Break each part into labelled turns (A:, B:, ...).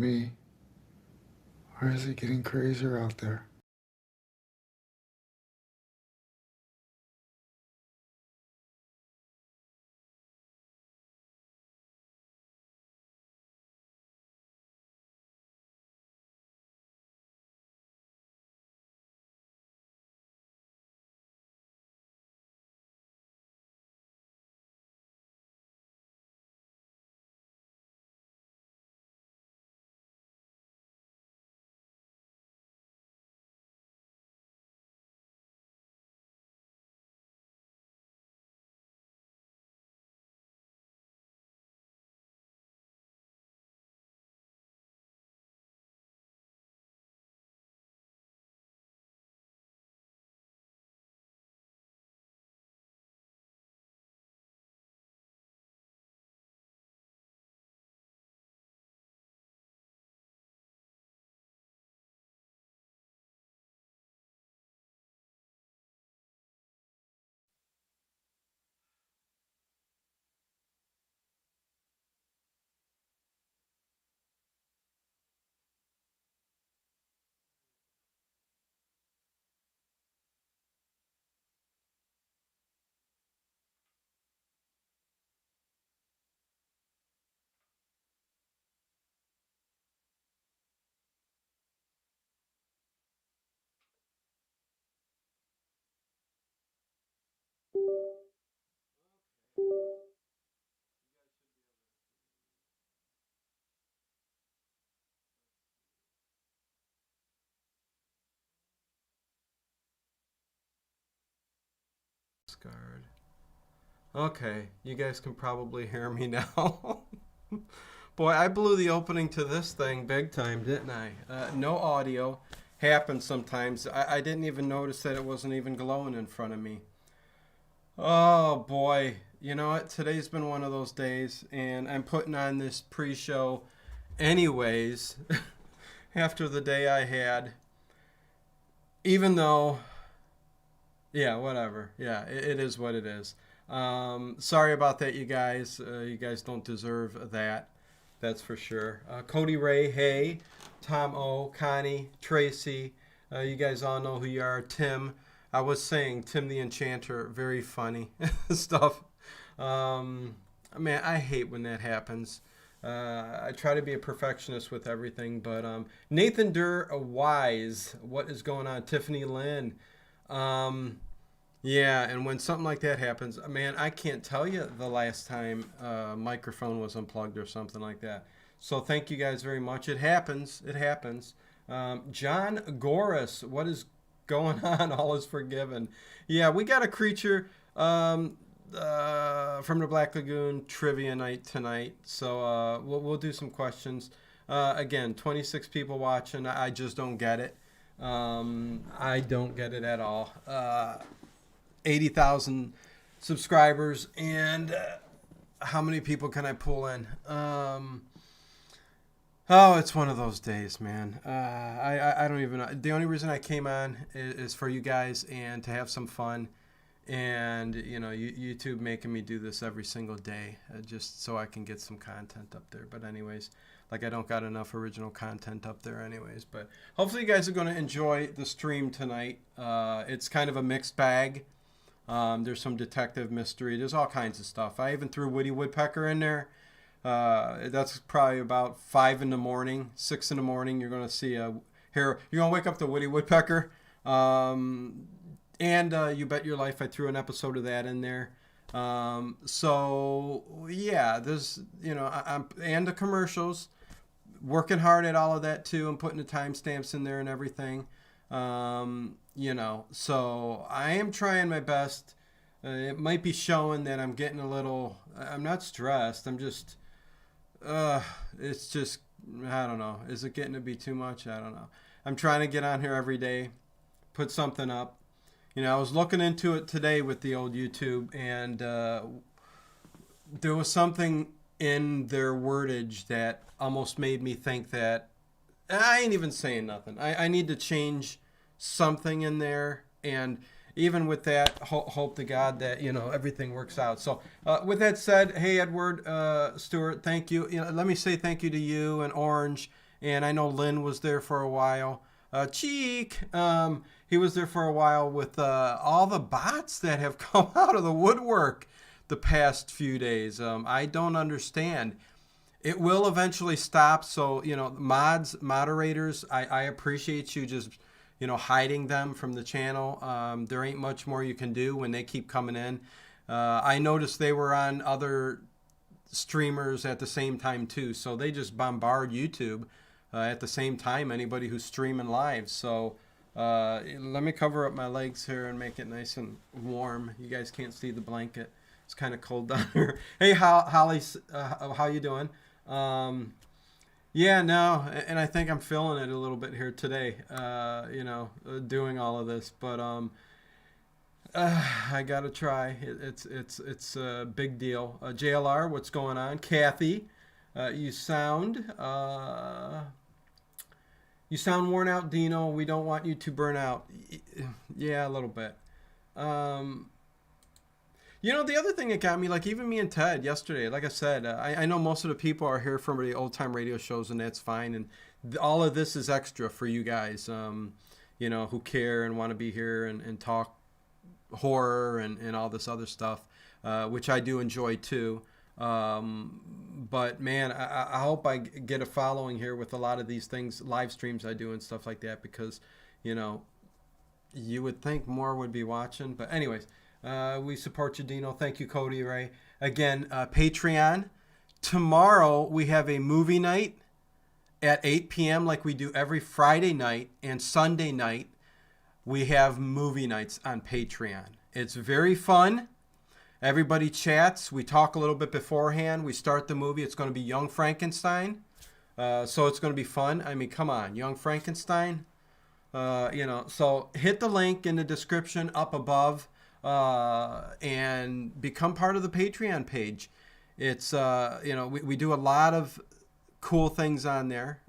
A: me, or is it getting crazier out there?
B: Scarred. Okay, you guys can probably hear me now. Boy, I blew the opening to this thing big time, didn't I? No audio. Happens sometimes. I didn't even notice that it wasn't even glowing in front of me. Oh boy. You know what? Today's been one of those days, and I'm putting on this pre show anyways after the day I had. Even though, yeah, whatever. Yeah, it is what it is. Sorry about that, you guys. You guys don't deserve that. That's for sure. Cody Ray, hey. Tom O, Connie, Tracy. You guys all know who you are. Tim. I was saying Tim the Enchanter, very funny stuff. Um, Man, I hate when that happens. I try to be a perfectionist with everything, but Nathan Durr, Wise, what is going on? Tiffany Lynn, yeah, and when something like that happens, man, I can't tell you the last time a microphone was unplugged or something like that. So thank you guys very much. It happens. It happens. John Goris, what is going on? All is forgiven. Yeah, we got a creature from the Black Lagoon trivia night tonight. So we'll do some questions. Again, 26 people watching. I just don't get it. I don't get it at all. 80,000 subscribers, and how many people can I pull in? Oh, it's one of those days, man. I don't even know. The only reason I came on is for you guys and to have some fun. And, you know, YouTube making me do this every single day just so I can get some content up there. But anyways, like I don't got enough original content up there anyways. But hopefully you guys are going to enjoy the stream tonight. It's kind of a mixed bag. There's some detective mystery. There's all kinds of stuff. I even threw Woody Woodpecker in there. That's probably about 5 in the morning, 6 in the morning. You're going to see here. You're going to wake up the Woody Woodpecker. And You Bet Your Life, I threw an episode of that in there. So yeah, there's, you know, I'm and the commercials, working hard at all of that too, and putting the timestamps in there and everything. You know, so I am trying my best. It might be showing that I'm getting a little. I'm not stressed. I'm just. It's just. I don't know. Is it getting to be too much? I don't know. I'm trying to get on here every day, put something up. You know, I was looking into it today with the old YouTube, and there was something in their wordage that almost made me think that I ain't even saying nothing. I need to change something in there, and even with that, hope to God that, you know, everything works out. So with that said, hey Edward Stewart, thank you. You know, let me say thank you to you and Orange and I know Lynn was there for a while. Cheek, he was there for a while with all the bots that have come out of the woodwork the past few days. I don't understand. It will eventually stop. So, moderators, I appreciate you just, hiding them from the channel. There ain't much more you can do when they keep coming in. I noticed they were on other streamers at the same time too. So they just bombard YouTube at the same time, anybody who's streaming live. So let me cover up my legs here and make it nice and warm. You guys can't see the blanket. It's kind of cold down here. Hey, Holly, how you doing? Yeah, no, and I think I'm feeling it a little bit here today, doing all of this. But I gotta try. It's a big deal. JLR, what's going on? Kathy, you sound worn out, Dino. We don't want you to burn out. Yeah, a little bit. The other thing that got me, like even me and Ted yesterday, like I said, I know most of the people are here from the old time radio shows, and that's fine. And all of this is extra for you guys, who care and want to be here and talk horror and all this other stuff, which I do enjoy too. But man, I hope I get a following here with a lot of these things, live streams I do and stuff like that, because, you would think more would be watching. But anyways, we support you, Dino. Thank you, Cody Ray. Again, Patreon. Tomorrow we have a movie night at 8 p.m. like we do every Friday night, and Sunday night we have movie nights on Patreon. It's very fun. Everybody chats. We talk a little bit beforehand. We start the movie. It's going to be Young Frankenstein. So it's going to be fun. I mean, come on. Young Frankenstein. So hit the link in the description up above and become part of the Patreon page. It's, we do a lot of cool things on there.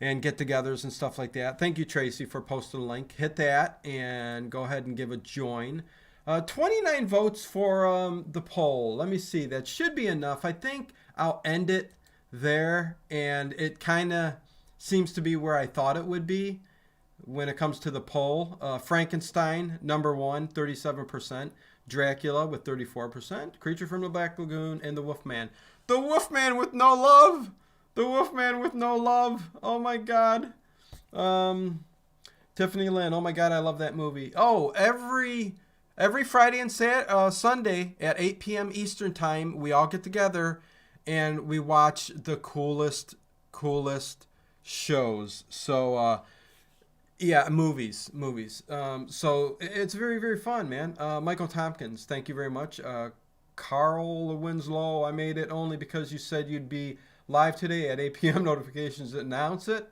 B: And get-togethers and stuff like that. Thank you, Tracy, for posting the link. Hit that and go ahead and give a join. 29 votes for the poll. Let me see. That should be enough. I think I'll end it there. And it kind of seems to be where I thought it would be when it comes to the poll. Frankenstein, number 1, 37%. Dracula with 34%. Creature from the Black Lagoon, and the Wolfman. The Wolfman with no love! The Wolfman with no love. Oh my God. Tiffany Lynn. Oh my God, I love that movie. Oh, every Friday and Sunday at 8 p.m. Eastern time, we all get together and we watch the coolest shows. So, movies. So it's very, very fun, man. Michael Tompkins, thank you very much. Carl Winslow, I made it only because you said you'd be live today at 8 p.m. Notifications that announce it.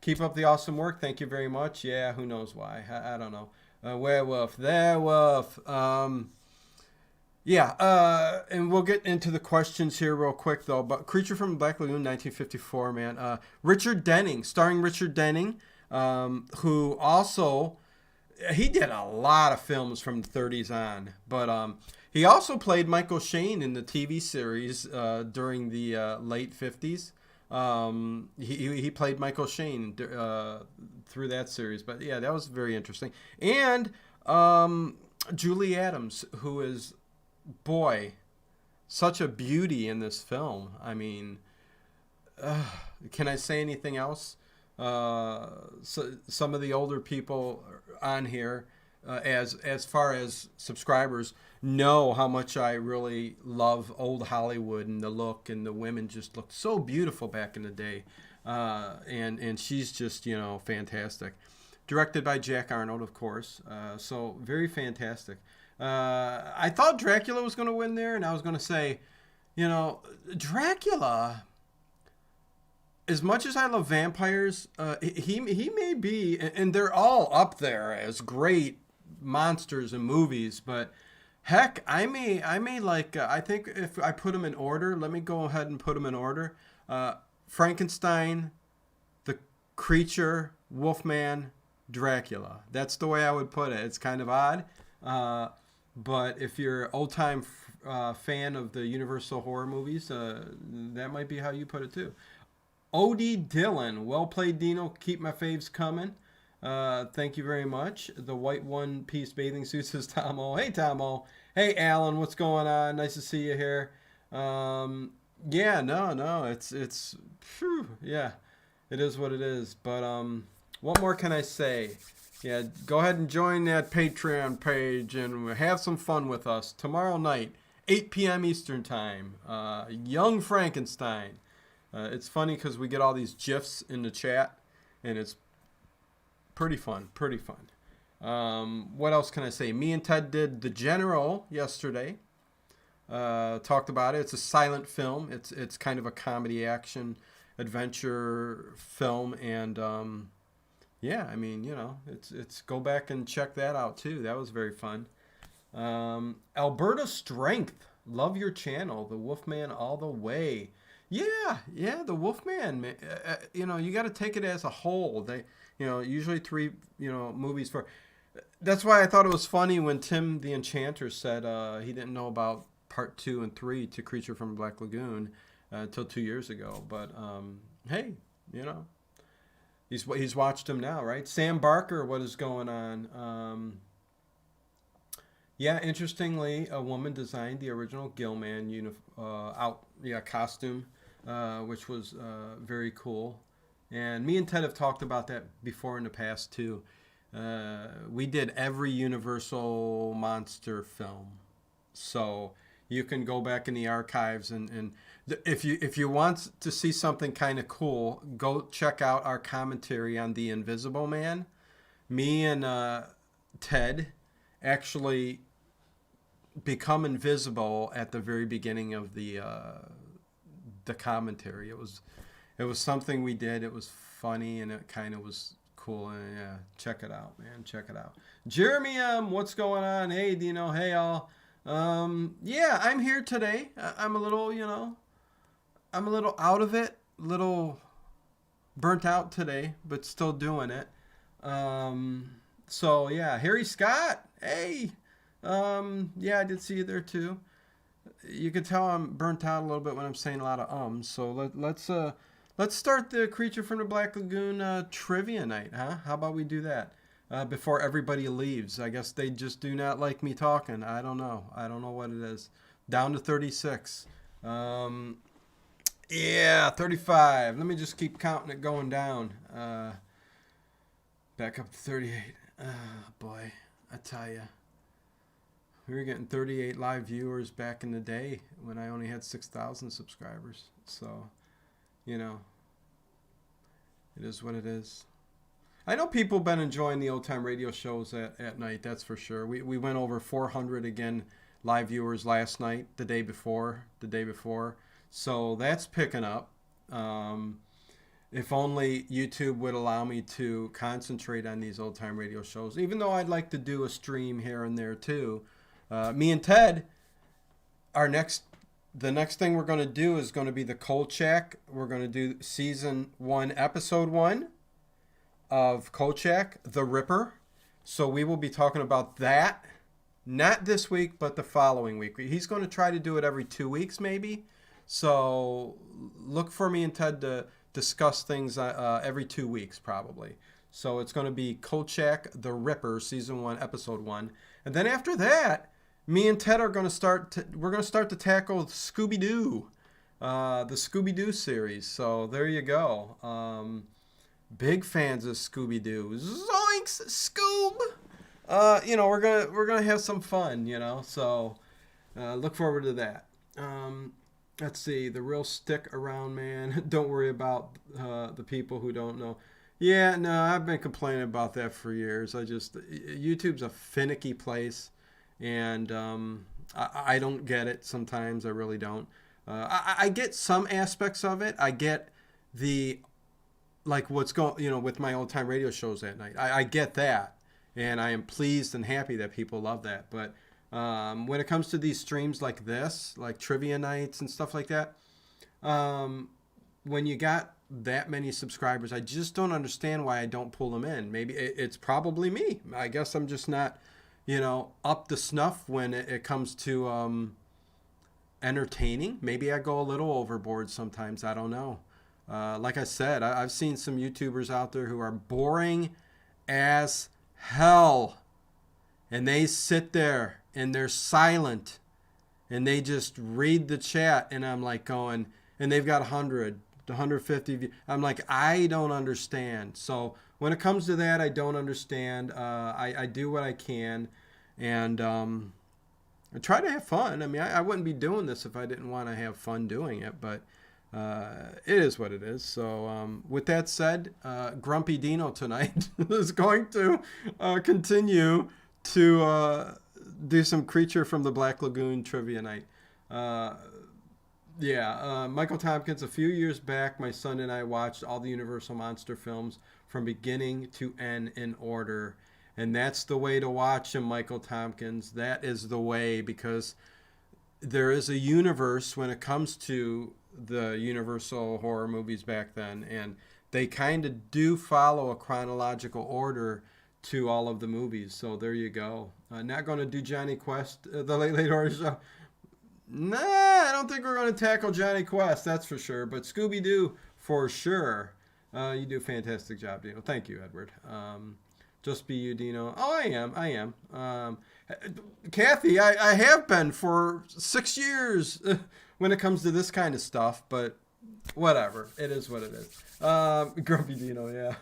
B: Keep up the awesome work. Thank you very much. Yeah, who knows why? I don't know. Werewolf. And we'll get into the questions here real quick, though. But Creature from the Black Lagoon, 1954, man. Richard Denning, starring Richard Denning, who also, he did a lot of films from the 30s on. But he also played Michael Shane in the TV series during the late 50s. He played Michael Shane through that series. But yeah, that was very interesting. And Julie Adams, who is, boy, such a beauty in this film. I mean, can I say anything else? So some of the older people on here, as far as subscribers, know how much I really love old Hollywood, and the look, and the women just looked so beautiful back in the day. And she's just, fantastic. Directed by Jack Arnold, of course. So very fantastic. I thought Dracula was going to win there, and I was going to say, Dracula, as much as I love vampires, he may be, and they're all up there as great monsters in movies, but heck, I may like, I think if I put them in order, let me go ahead and put them in order. Frankenstein, the Creature, Wolfman, Dracula. That's the way I would put it. It's kind of odd. But if you're an old-time fan of the Universal horror movies, that might be how you put it too. OD Dillon, well played, Dino. Keep my faves coming. Thank you very much. The white one piece bathing suit says Tomo. Hey, Tomo. Hey, Alan. What's going on? Nice to see you here. Yeah, no. Phew, yeah, it is what it is. But what more can I say? Yeah, go ahead and join that Patreon page and have some fun with us tomorrow night, 8 p.m. Eastern Time. Young Frankenstein. It's funny because we get all these GIFs in the chat, and it's pretty fun. Pretty fun. What else can I say? Me and Ted did The General yesterday. Talked about it. It's a silent film. It's kind of a comedy action adventure film, and yeah, I mean, it's go back and check that out too. That was very fun. Alberta Strength, love your channel. The Wolfman all the way. Yeah, the Wolfman. You got to take it as a whole. They, usually three, movies for. That's why I thought it was funny when Tim the Enchanter said he didn't know about part 2 and 3 to Creature from Black Lagoon until 2 years ago. But hey, he's watched him now, right? Sam Barker, what is going on? Yeah, interestingly, a woman designed the original Gilman costume, which was very cool. And me and Ted have talked about that before in the past too. We did every Universal monster film, so you can go back in the archives and if you want to see something kind of cool, go check out our commentary on The Invisible Man. Me and Ted actually become invisible at the very beginning of the commentary. It was something we did. It was funny and it kind of was cool. And yeah, check it out, man. Check it out. Jeremy, what's going on? Hey, Dino. Hey, all. Yeah, I'm here today. I'm a little, I'm a little out of it, little burnt out today, but still doing it. So yeah, Harry Scott. Hey. Yeah, I did see you there too. You can tell I'm burnt out a little bit when I'm saying a lot of ums. So let's start the Creature from the Black Lagoon trivia night, huh? How about we do that before everybody leaves? I guess they just do not like me talking. I don't know. I don't know what it is. Down to 36. Yeah, 35. Let me just keep counting it going down. Back up to 38. Boy, I tell you. We were getting 38 live viewers back in the day when I only had 6,000 subscribers. So, it is what it is. I know people have been enjoying the old time radio shows at night, that's for sure. We went over 400 again live viewers last night, the day before. So that's picking up. If only YouTube would allow me to concentrate on these old time radio shows, even though I'd like to do a stream here and there too. Me and Ted, the next thing we're going to do is going to be the Kolchak. We're going to do season 1, episode 1 of Kolchak, the Ripper. So we will be talking about that, not this week, but the following week. He's going to try to do it every 2 weeks, maybe. So look for me and Ted to discuss things every 2 weeks, probably. So it's going to be Kolchak, the Ripper, season 1, episode 1. And then after that, me and Ted are going to start. We're going to start to tackle Scooby-Doo, the Scooby-Doo series. So there you go. Big fans of Scooby-Doo. Zoinks, Scoob. We're gonna have some fun. So look forward to that. Let's see, the real stick around man. Don't worry about the people who don't know. Yeah, no, I've been complaining about that for years. YouTube's a finicky place. And I don't get it sometimes. I really don't. I get some aspects of it. I get what's going, with my old time radio shows at night. I get that. And I am pleased and happy that people love that. But when it comes to these streams like this, like trivia nights and stuff like that, when you got that many subscribers, I just don't understand why I don't pull them in. Maybe it's probably me. I guess I'm just not up to snuff when it comes to entertaining. Maybe I go a little overboard sometimes. I don't know. Like I said, I've seen some YouTubers out there who are boring as hell. And they sit there and they're silent and they just read the chat. And I'm like going, and they've got 100, 150 views. I'm like, I don't understand. So when it comes to that, I don't understand. I do what I can. And I try to have fun. I mean, I wouldn't be doing this if I didn't want to have fun doing it. But it is what it is. So with that said, Grumpy Dino tonight is going to continue to do some Creature from the Black Lagoon trivia night. Michael Tompkins, a few years back, my son and I watched all the Universal Monster films from beginning to end in order. And that's the way to watch them, Michael Tompkins. That is the way, because there is a universe when it comes to the Universal horror movies back then. And they kind of do follow a chronological order to all of the movies. So there you go. Not going to do Johnny Quest, the Late Horror Show. Nah, I don't think we're going to tackle Johnny Quest, that's for sure. But Scooby-Doo, for sure. You do a fantastic job, Dino. Thank you, Edward. Just be you, Dino. Oh, I am. Kathy, I have been for 6 years when it comes to this kind of stuff. But whatever. It is what it is. Grumpy Dino, yeah.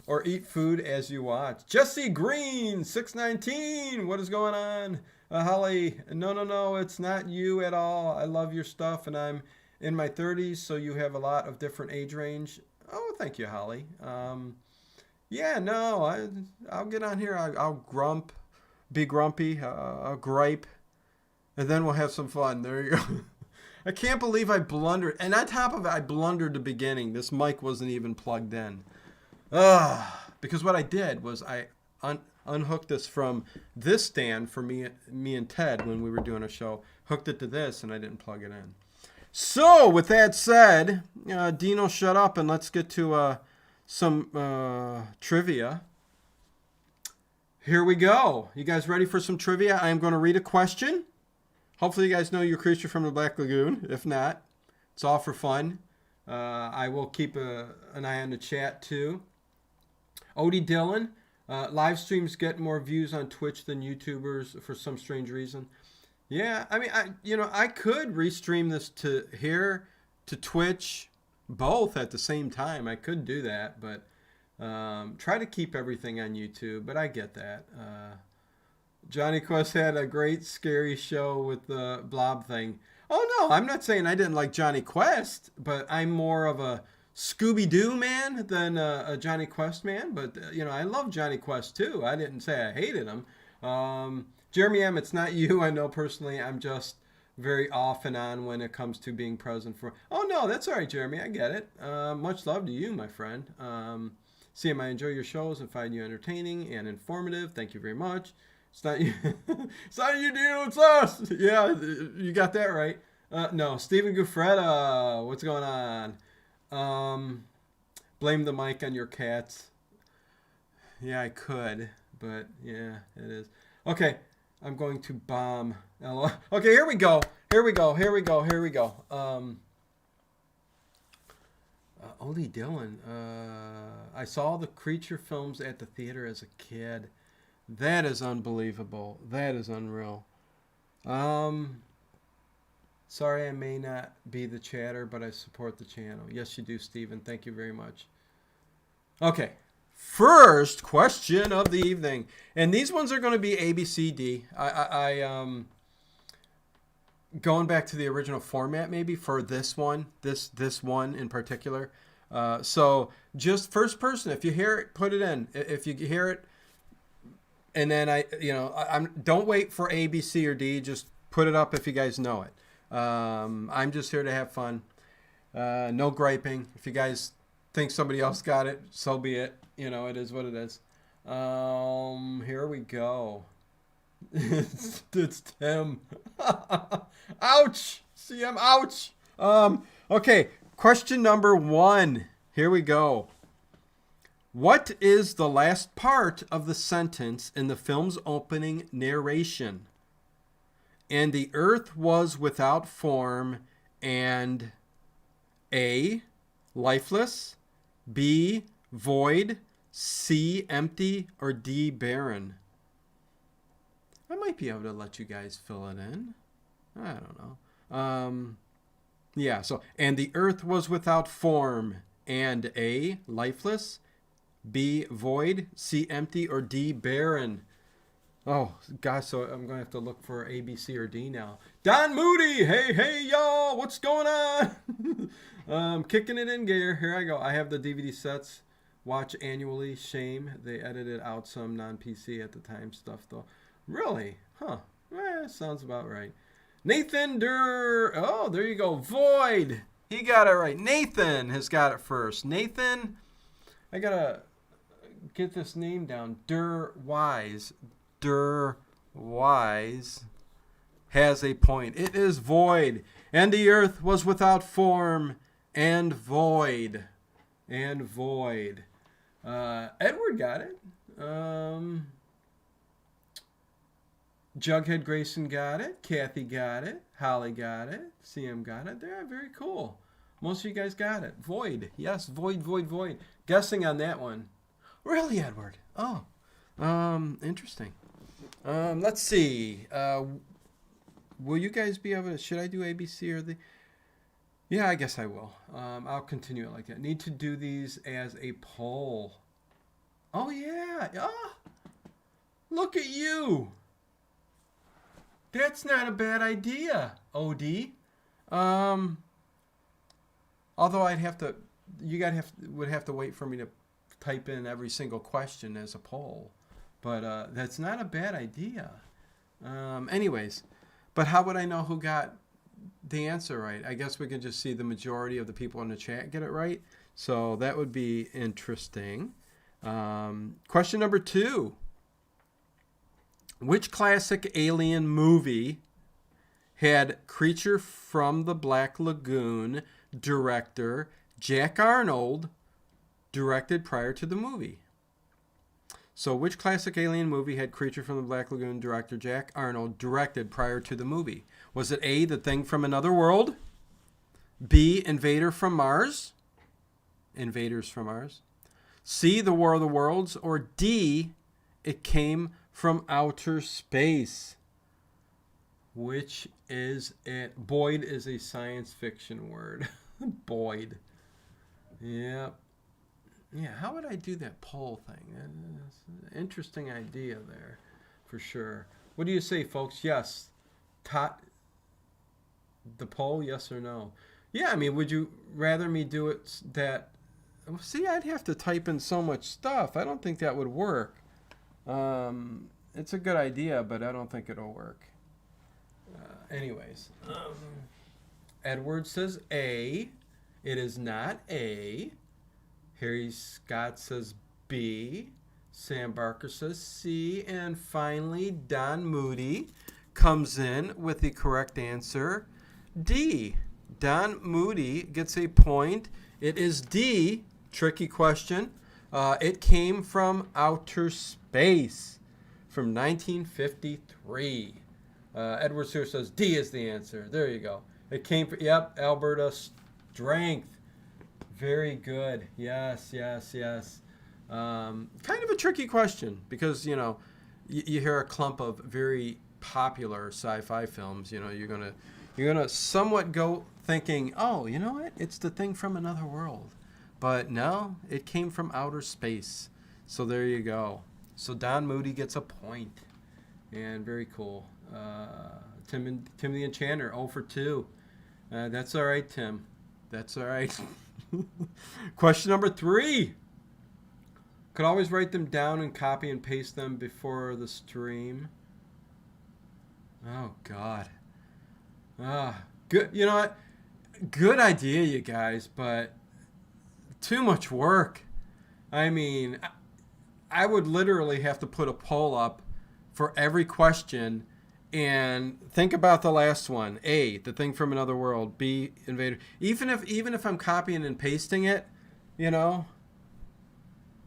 B: Or eat food as you watch. Jesse Green, 619. What is going on? Holly, no, it's not you at all. I love your stuff, and I'm in my 30s, so you have a lot of different age range. Oh, thank you, Holly. I'll get on here. I'll be grumpy. I'll gripe, and then we'll have some fun. There you go. I can't believe I blundered. And on top of it, I blundered the beginning. This mic wasn't even plugged in. Because what I did was I unhooked this from this stand for me and Ted when we were doing a show. Hooked it to this, and I didn't plug it in. So, with that said, Dino, shut up, and let's get to some trivia. Here we go. You guys ready for some trivia? I am going to read a question. Hopefully you guys know your Creature from the Black Lagoon. If not, it's all for fun. I will keep an eye on the chat, too. Odie Dillon. Live streams get more views on Twitch than YouTubers for some strange reason. Yeah, I mean, I could restream this to here, to Twitch, both at the same time. I could do that, but try to keep everything on YouTube. But I get that. Johnny Quest had a great scary show with the blob thing. Oh no, I'm not saying I didn't like Johnny Quest, but I'm more of a Scooby-Doo man than a Johnny Quest man. But I love Johnny Quest too. I didn't say I hated him. Jeremy M, it's not you. I know personally. I'm just very off and on when it comes to being present for. Oh no, that's all right, Jeremy. I get it. Much love to you, my friend. CM, I enjoy your shows and find you entertaining and informative. Thank you very much. It's not you. It's not you, Dino. It's us. Yeah, you got that right. No, Stephen Guffreda. What's going on? Blame the mic on your cats. Yeah, I could, but yeah, it is. Okay, I'm going to bomb. Okay, here we go. Odie Dillon. I saw the Creature films at the theater as a kid. That is unbelievable. That is unreal. Sorry I may not be the chatter, but I support the channel. Yes, you do, Stephen. Thank you very much. Okay. First question of the evening. And these ones are going to be A, B, C, D. I going back to the original format maybe for this one, this one in particular. So just first person, if you hear it, put it in. If you hear it, and then I'm don't wait for A, B, C, or D. Just put it up if you guys know it. I'm just here to have fun. No griping. If you guys think somebody else got it, so be it. It is what it is. Here we go. It's Tim. Ouch. CM, ouch. Okay, question number 1. Here we go. What is the last part of the sentence in the film's opening narration? And the earth was without form and A, lifeless, B, void, C, empty, or D, barren? I might be able to let you guys fill it in. I don't know. Yeah, so, and the earth was without form, and A, lifeless, B, void, C, empty, or D, barren. Oh, gosh, so I'm going to have to look for A, B, C, or D now. Don Moody! Hey, y'all! What's going on? Kicking it in gear. Here I go. I have the DVD sets. Watch annually. Shame. They edited out some non-PC at the time stuff, though. Really? Huh. Sounds about right. Nathan Oh, there you go. Void. He got it right. Nathan has got it first. Nathan, I got to get this name down. Wise has a point. It is void. And the earth was without form and void. Edward got it. Jughead Grayson got it. Kathy got it. Holly got it. CM got it. They're very cool. Most of you guys got it. Void. Yes, void. Guessing on that one. Really, Edward? Oh. Interesting. Let's see. Will you guys be able to... Should I do ABC or the... Yeah, I guess I will. I'll continue it like that. Need to do these as a poll. Oh, yeah. Oh, look at you. That's not a bad idea, OD. Although I'd have to... You would have to wait for me to type in every single question as a poll. But that's not a bad idea. Anyways, but how would I know who got the answer right? I guess we can just see the majority of the people in the chat get it right. So that would be interesting. Question number 2. Which classic alien movie had Creature from the Black Lagoon director Jack Arnold directed prior to the movie? So which classic alien movie had Creature from the Black Lagoon director Jack Arnold directed prior to the movie? Was it A, The Thing from Another World? B, Invaders from Mars? C, The War of the Worlds? Or D, It Came from Outer Space? Which is it? Boyd is a science fiction word. Boyd. Yep. Yeah, how would I do that poll thing? That's an interesting idea there, for sure. What do you say, folks? Yes. The poll, yes or no? Yeah, I mean, would you rather me do it that... See, I'd have to type in so much stuff. I don't think that would work. It's a good idea, but I don't think it'll work. Anyways. Edward says A. It is not A. Harry Scott says B. Sam Barker says C. And finally, Don Moody comes in with the correct answer, D. Don Moody gets a point. It is D. Tricky question. It Came from Outer Space from 1953. Edward Sears says D is the answer. There you go. It came from, yep, Alberta Strength. Very good. Yes. Kind of a tricky question because, you hear a clump of very popular sci-fi films. You're gonna somewhat go thinking, oh, you know what? It's The Thing from Another World. But no, It Came from Outer Space. So there you go. So Don Moody gets a point. And very cool. Tim the Enchanter, 0 for 2. That's all right, Tim. That's all right. Question number 3. Could always write them down and copy and paste them before the stream. Oh, God. Good. You know what? Good idea, you guys, but too much work. I mean, I would literally have to put a poll up for every question and think about the last one. A, The Thing from Another World. B, Invader. Even if I'm copying and pasting it,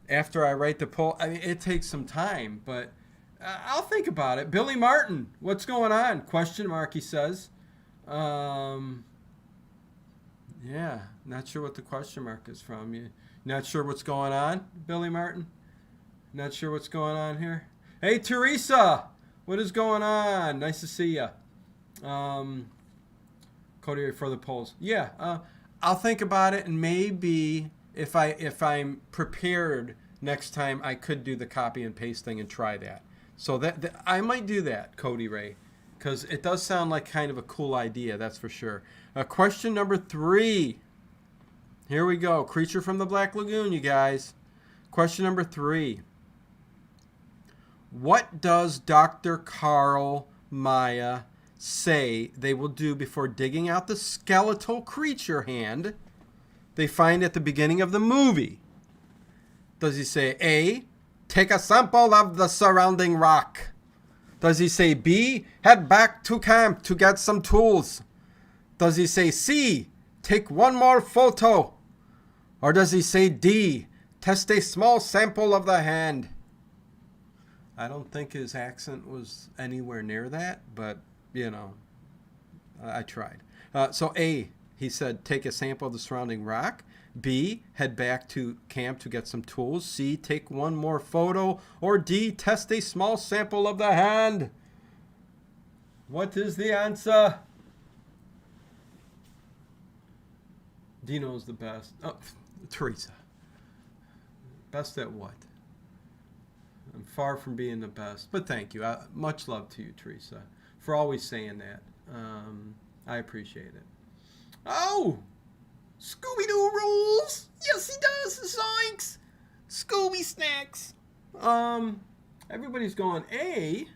B: after I write the poll, I mean, it takes some time, but I'll think about it. Billy Martin, what's going on? Question mark, he says. Yeah, not sure what the question mark is from. You not sure what's going on, Billy Martin? Not sure what's going on here. Hey, Teresa, what is going on? Nice to see you. Cody for the polls. Yeah, I'll think about it, and maybe if I'm prepared next time, I could do the copy and paste thing and try that. So that I might do that, Cody Ray, because it does sound like kind of a cool idea. That's for sure. Question number 3. Here we go. Creature from the Black Lagoon, you guys. Question number 3. What does Dr. Carl Maya say they will do before digging out the skeletal creature hand they find at the beginning of the movie? Does he say A, take a sample of the surrounding rock? Does he say B, head back to camp to get some tools? Does he say C, take one more photo? Or does he say D, test a small sample of the hand? I don't think his accent was anywhere near that, but, you know, I tried. So A, he said, take a sample of the surrounding rock. B, head back to camp to get some tools. C, take one more photo. Or D, test a small sample of the hand. What is the answer? Dino's the best. Oh, Teresa. Best at what? I'm far from being the best, but thank you. Much love to you, Teresa, for always saying that. I appreciate it. Oh, Scooby-Doo rules. Yes, he does. Zoinks. Scooby snacks. Everybody's going A,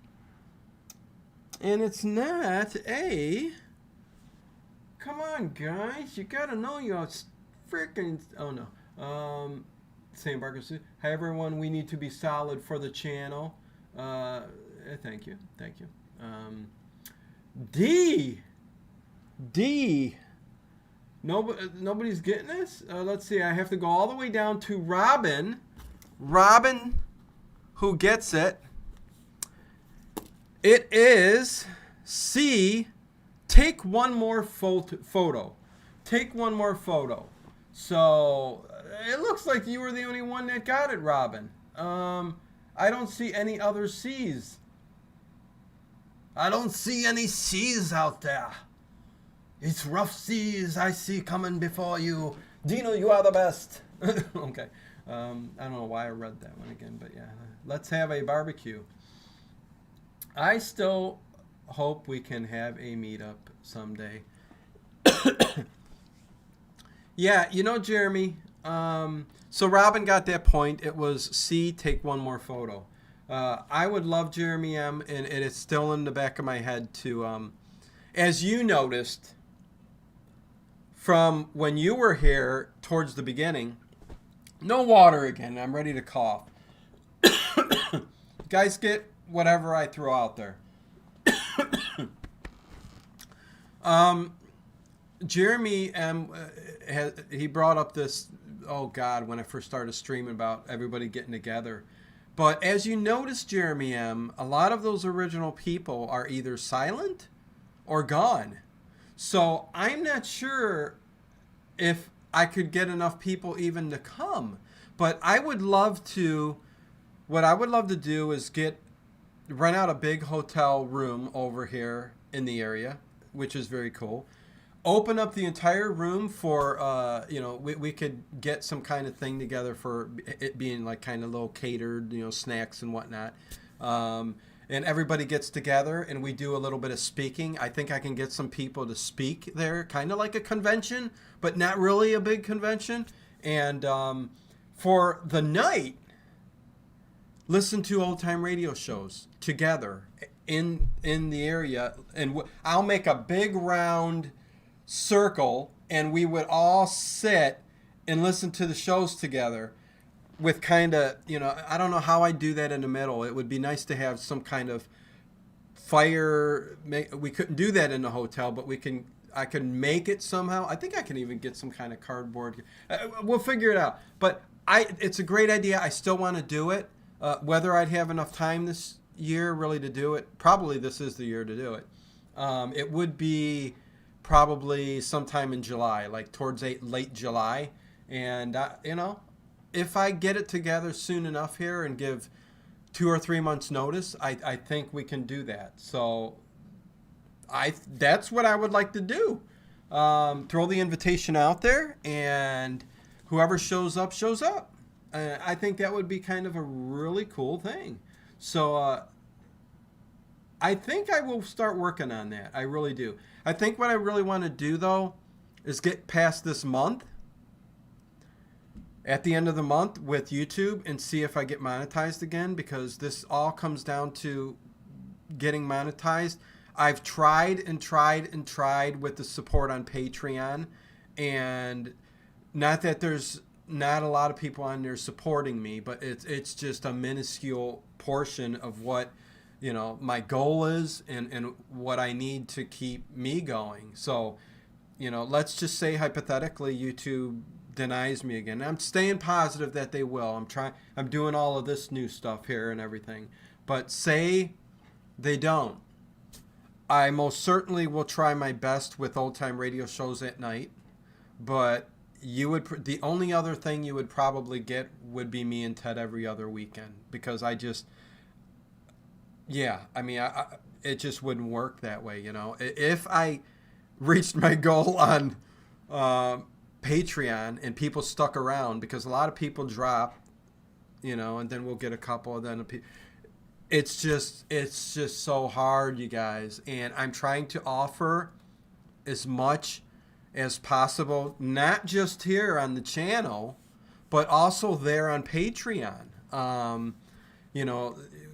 B: and it's not A. Come on, guys. You gotta know you're freaking. Oh no. St. Barker's. Hi everyone, we need to be solid for the channel. Thank you. D. Nobody's getting this? Let's see, I have to go all the way down to Robin. Robin, who gets it. It is C, take one more photo. Take one more photo. So it looks like you were the only one that got it, Robin. I don't see any other C's. I don't see any C's out there. It's rough seas I see coming before you. Dino, you are the best. Okay. I don't know why I read that one again, but yeah. Let's have a barbecue. I still hope we can have a meetup someday. Yeah, you know, Jeremy, so Robin got that point. It was C, take one more photo. I would love Jeremy M, and it's still in the back of my head to, as you noticed from when you were here towards the beginning, no water again. I'm ready to cough. Guys, get whatever I throw out there. Jeremy M, he brought up this, oh God, when I first started streaming about everybody getting together. But as you notice, Jeremy M, a lot of those original people are either silent or gone. So I'm not sure if I could get enough people even to come. But I would love to, what I would love to do is rent out a big hotel room over here in the area, which is very cool. Open up the entire room for, we could get some kind of thing together for it being like kind of little catered, snacks and whatnot. And everybody gets together and we do a little bit of speaking. I think I can get some people to speak there, kind of like a convention, but not really a big convention. And for the night, listen to old time radio shows together in the area. And I'll make a big round circle and we would all sit and listen to the shows together with kind of, I don't know how I do that in the middle. It would be nice to have some kind of fire. We couldn't do that in the hotel, but I can make it somehow. I think I can even get some kind of cardboard. We'll figure it out. But it's a great idea. I still want to do it. Whether I'd have enough time this year really to do it, probably this is the year to do it. It would be probably sometime in July, like towards late July. And, if I get it together soon enough here and give 2 or 3 months notice, I think we can do that. So that's what I would like to do. Throw the invitation out there, and whoever shows up, shows up. I think that would be kind of a really cool thing. So I think I will start working on that. I really do. I think what I really want to do, though, is get past this month, at the end of the month with YouTube, and see if I get monetized again, because this all comes down to getting monetized. I've tried and tried and tried with the support on Patreon, and not that there's not a lot of people on there supporting me, but it's just a minuscule portion of what my goal is and what I need to keep me going. So let's just say hypothetically YouTube denies me again. I'm staying positive that they will. I'm doing all of this new stuff here and everything, but say they don't, I most certainly will try my best with old time radio shows at night. But the only other thing you would probably get would be me and Ted every other weekend, because it just wouldn't work that way. If I reached my goal on Patreon and people stuck around, because a lot of people drop, and then we'll get a couple, and then it's just so hard, you guys. And I'm trying to offer as much as possible, not just here on the channel, but also there on Patreon.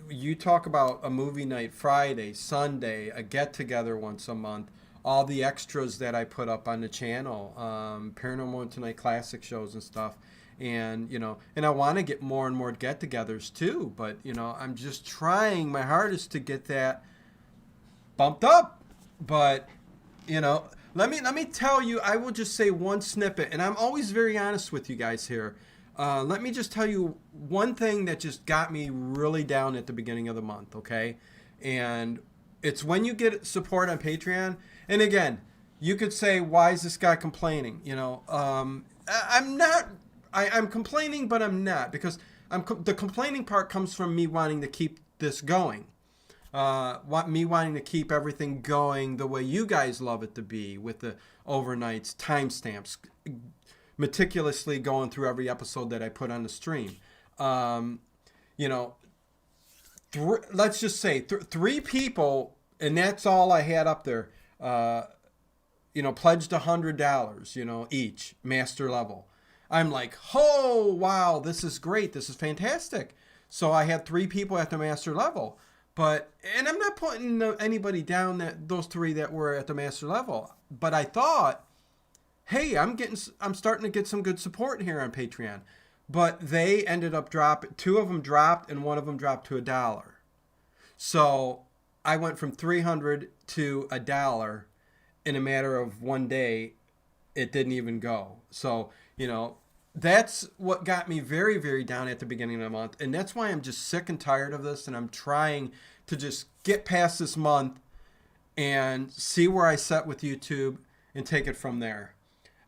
B: You talk about a movie night Friday, Sunday, a get together once a month, all the extras that I put up on the channel, Paranormal Tonight classic shows and stuff. And, and I want to get more and more get-togethers too, but, I'm just trying my hardest to get that bumped up. But, let me tell you, I will just say one snippet, and I'm always very honest with you guys here. Let me just tell you one thing that just got me really down at the beginning of the month, okay? And it's when you get support on Patreon. And again, you could say, why is this guy complaining? I'm not... I'm complaining, but I'm not, because the complaining part comes from me wanting to keep this going. Me wanting to keep everything going the way you guys love it to be, with the overnights, timestamps, meticulously going through every episode that I put on the stream. Let's just say 3 people, and that's all I had up there, pledged $100, each, master level. I'm like, oh, wow, this is great. This is fantastic. So I had 3 people at the master level. And I'm not putting anybody down, those 3 that were at the master level. But I thought, hey, I'm starting to get some good support here on Patreon. But they ended up dropping, 2 of them dropped, and 1 of them dropped to $1. So I went from $300 to $1 in a matter of one day. It didn't even go. So, that's what got me very, very down at the beginning of the month. And that's why I'm just sick and tired of this. And I'm trying to just get past this month and see where I set with YouTube and take it from there.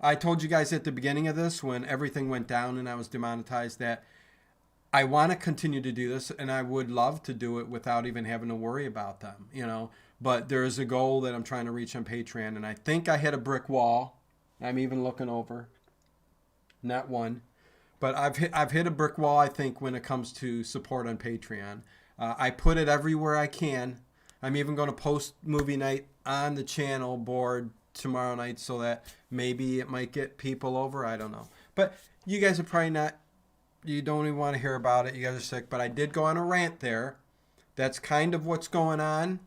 B: I told you guys at the beginning of this, when everything went down and I was demonetized, that I want to continue to do this, and I would love to do it without even having to worry about them, But there is a goal that I'm trying to reach on Patreon, and I think I hit a brick wall. I'm even looking over. Not one, but I've hit a brick wall, I think, when it comes to support on Patreon. I put it everywhere I can. I'm even going to post movie night on the channel board tomorrow night, so that maybe it might get people over. I don't know. But you guys are probably not, you don't even want to hear about it. You guys are sick. But I did go on a rant there. That's kind of what's going on,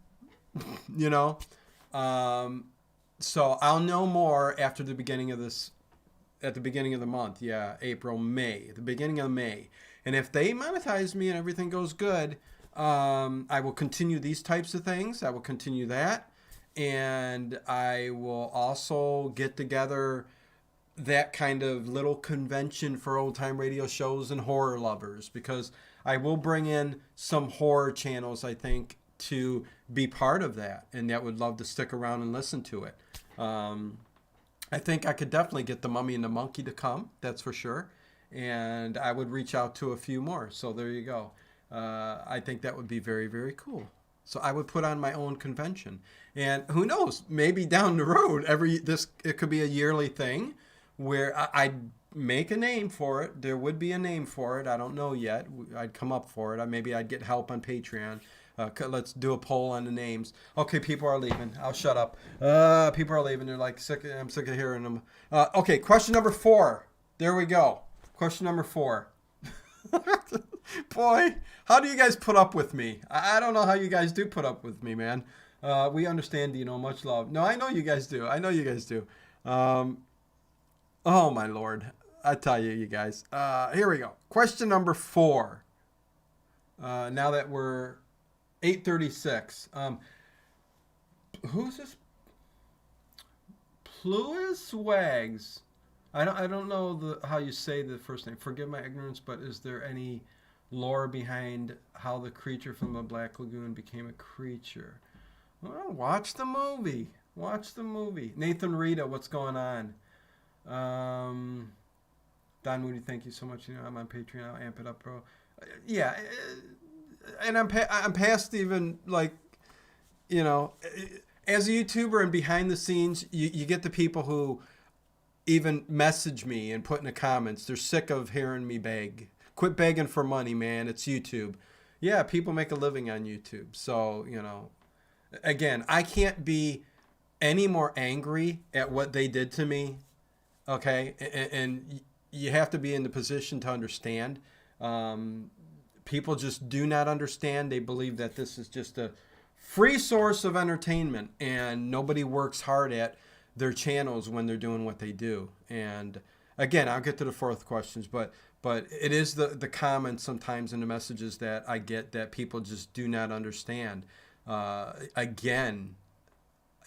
B: So I'll know more after the beginning of this. At the beginning of the month, April, May, the beginning of May. And if they monetize me and everything goes good, I will continue these types of things. I will continue that. And I will also get together that kind of little convention for old time radio shows and horror lovers, because I will bring in some horror channels, I think, to be part of that, and that would love to stick around and listen to it. I think I could definitely get the Mummy and the Monkey to come. That's for sure. And I would reach out to a few more. So there you go. I think that would be very, very cool. So I would put on my own convention, and who knows? Maybe down the road, it could be a yearly thing, where I'd make a name for it. There would be a name for it. I don't know yet. I'd come up for it. Maybe I'd get help on Patreon. Let's do a poll on the names. Okay, people are leaving. I'll shut up. People are leaving. They're like sick. I'm sick of hearing them. Okay, question number 4. There we go. Question number 4. Boy, how do you guys put up with me? I don't know how you guys do put up with me, man. We understand, Dino. Much love. No, I know you guys do. I know you guys do. Oh, my Lord. I tell you, you guys. Here we go. Question number 4. Now that we're 8:36. Who's this? Pluis Wags. I don't know how you say the first name. Forgive my ignorance, but is there any lore behind how the creature from the Black Lagoon became a creature? Well, watch the movie. Watch the movie. Nathan Rita, what's going on? Don Moody, thank you so much. You know, I'm on Patreon. I'll amp it up, bro. Yeah, and I'm past even, like, you know, as a YouTuber and behind the scenes, you get the people who even message me and put in the comments, they're sick of hearing me beg. Quit begging for money, man. It's YouTube. Yeah, people make a living on YouTube. So, you know, again, I can't be any more angry at what they did to me. Okay. And you have to be in the position to understand. People just do not understand. They believe that this is just a free source of entertainment, and nobody works hard at their channels when they're doing what they do. And again, I'll get to the 4th questions, but it is the comments sometimes in the messages that I get that people just do not understand. Again,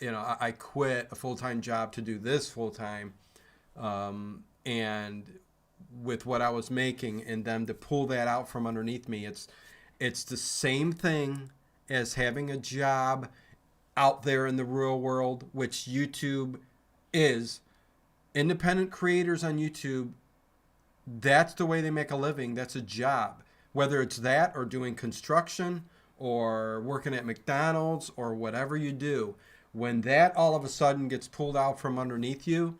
B: you know, I quit a full-time job to do this full-time, and with what I was making, and them to pull that out from underneath me, it's the same thing as having a job out there in the real world, which YouTube is. Independent creators on YouTube, that's the way they make a living. That's a job. Whether it's that or doing construction or working at McDonald's or whatever you do, when that all of a sudden gets pulled out from underneath you,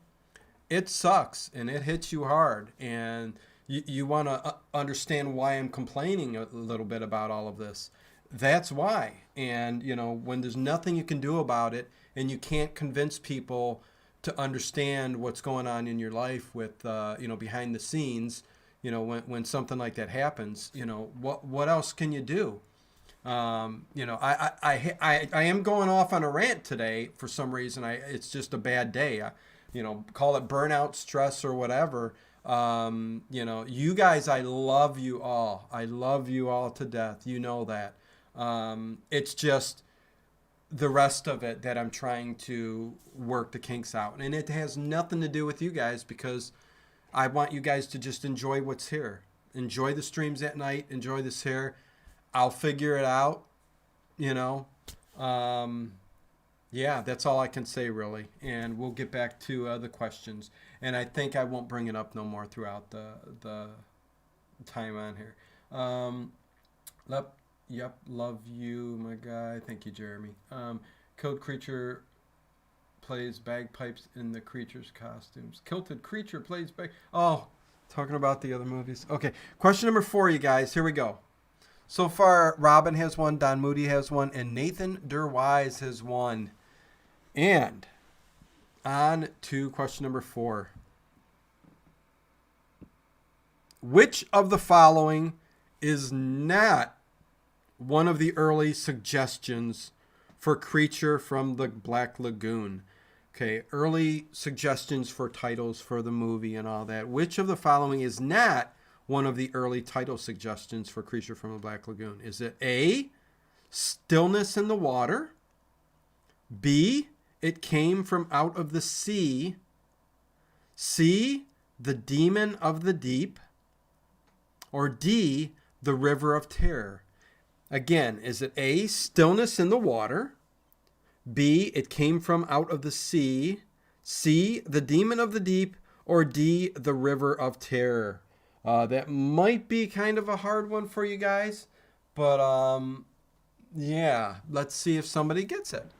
B: it sucks and it hits you hard. And you want to understand why I'm complaining a little bit about all of this. That's why. And, you know, when there's nothing you can do about it and you can't convince people to understand what's going on in your life with, you know, behind the scenes, you know, when something like that happens, you know, what else can you do? You know, I am going off on a rant today for some reason. It's just a bad day. You know, call it burnout, stress, or whatever. You know, you guys, I love you all. I love you all to death. You know that. It's just the rest of it that I'm trying to work the kinks out. And it has nothing to do with you guys, because I want you guys to just enjoy what's here. Enjoy the streams at night. Enjoy this here. I'll figure it out, you know. Yeah, that's all I can say, really. And we'll get back to the questions. And I think I won't bring it up no more throughout the time on here. Yep, love you, my guy. Thank you, Jeremy. Killed creature plays bagpipes in the creature's costumes. Kilted creature plays Oh, talking about the other movies. Okay, question number 4, you guys. Here we go. So far, Robin has one, Don Moody has one, and Nathan Derwise has one. And on to question number 4. Which of the following is not one of the early suggestions for creature from the Black Lagoon? Okay, early suggestions for titles for the movie and all that. Which of the following is not one of the early title suggestions for creature from the Black Lagoon? Is it A, stillness in the water? B, it came from out of the sea? C, the demon of the deep? Or D, the river of terror? Again, is it A, stillness in the water? B, it came from out of the sea. C, the demon of the deep. Or D, the river of terror. That might be kind of a hard one for you guys. But yeah, let's see if somebody gets it.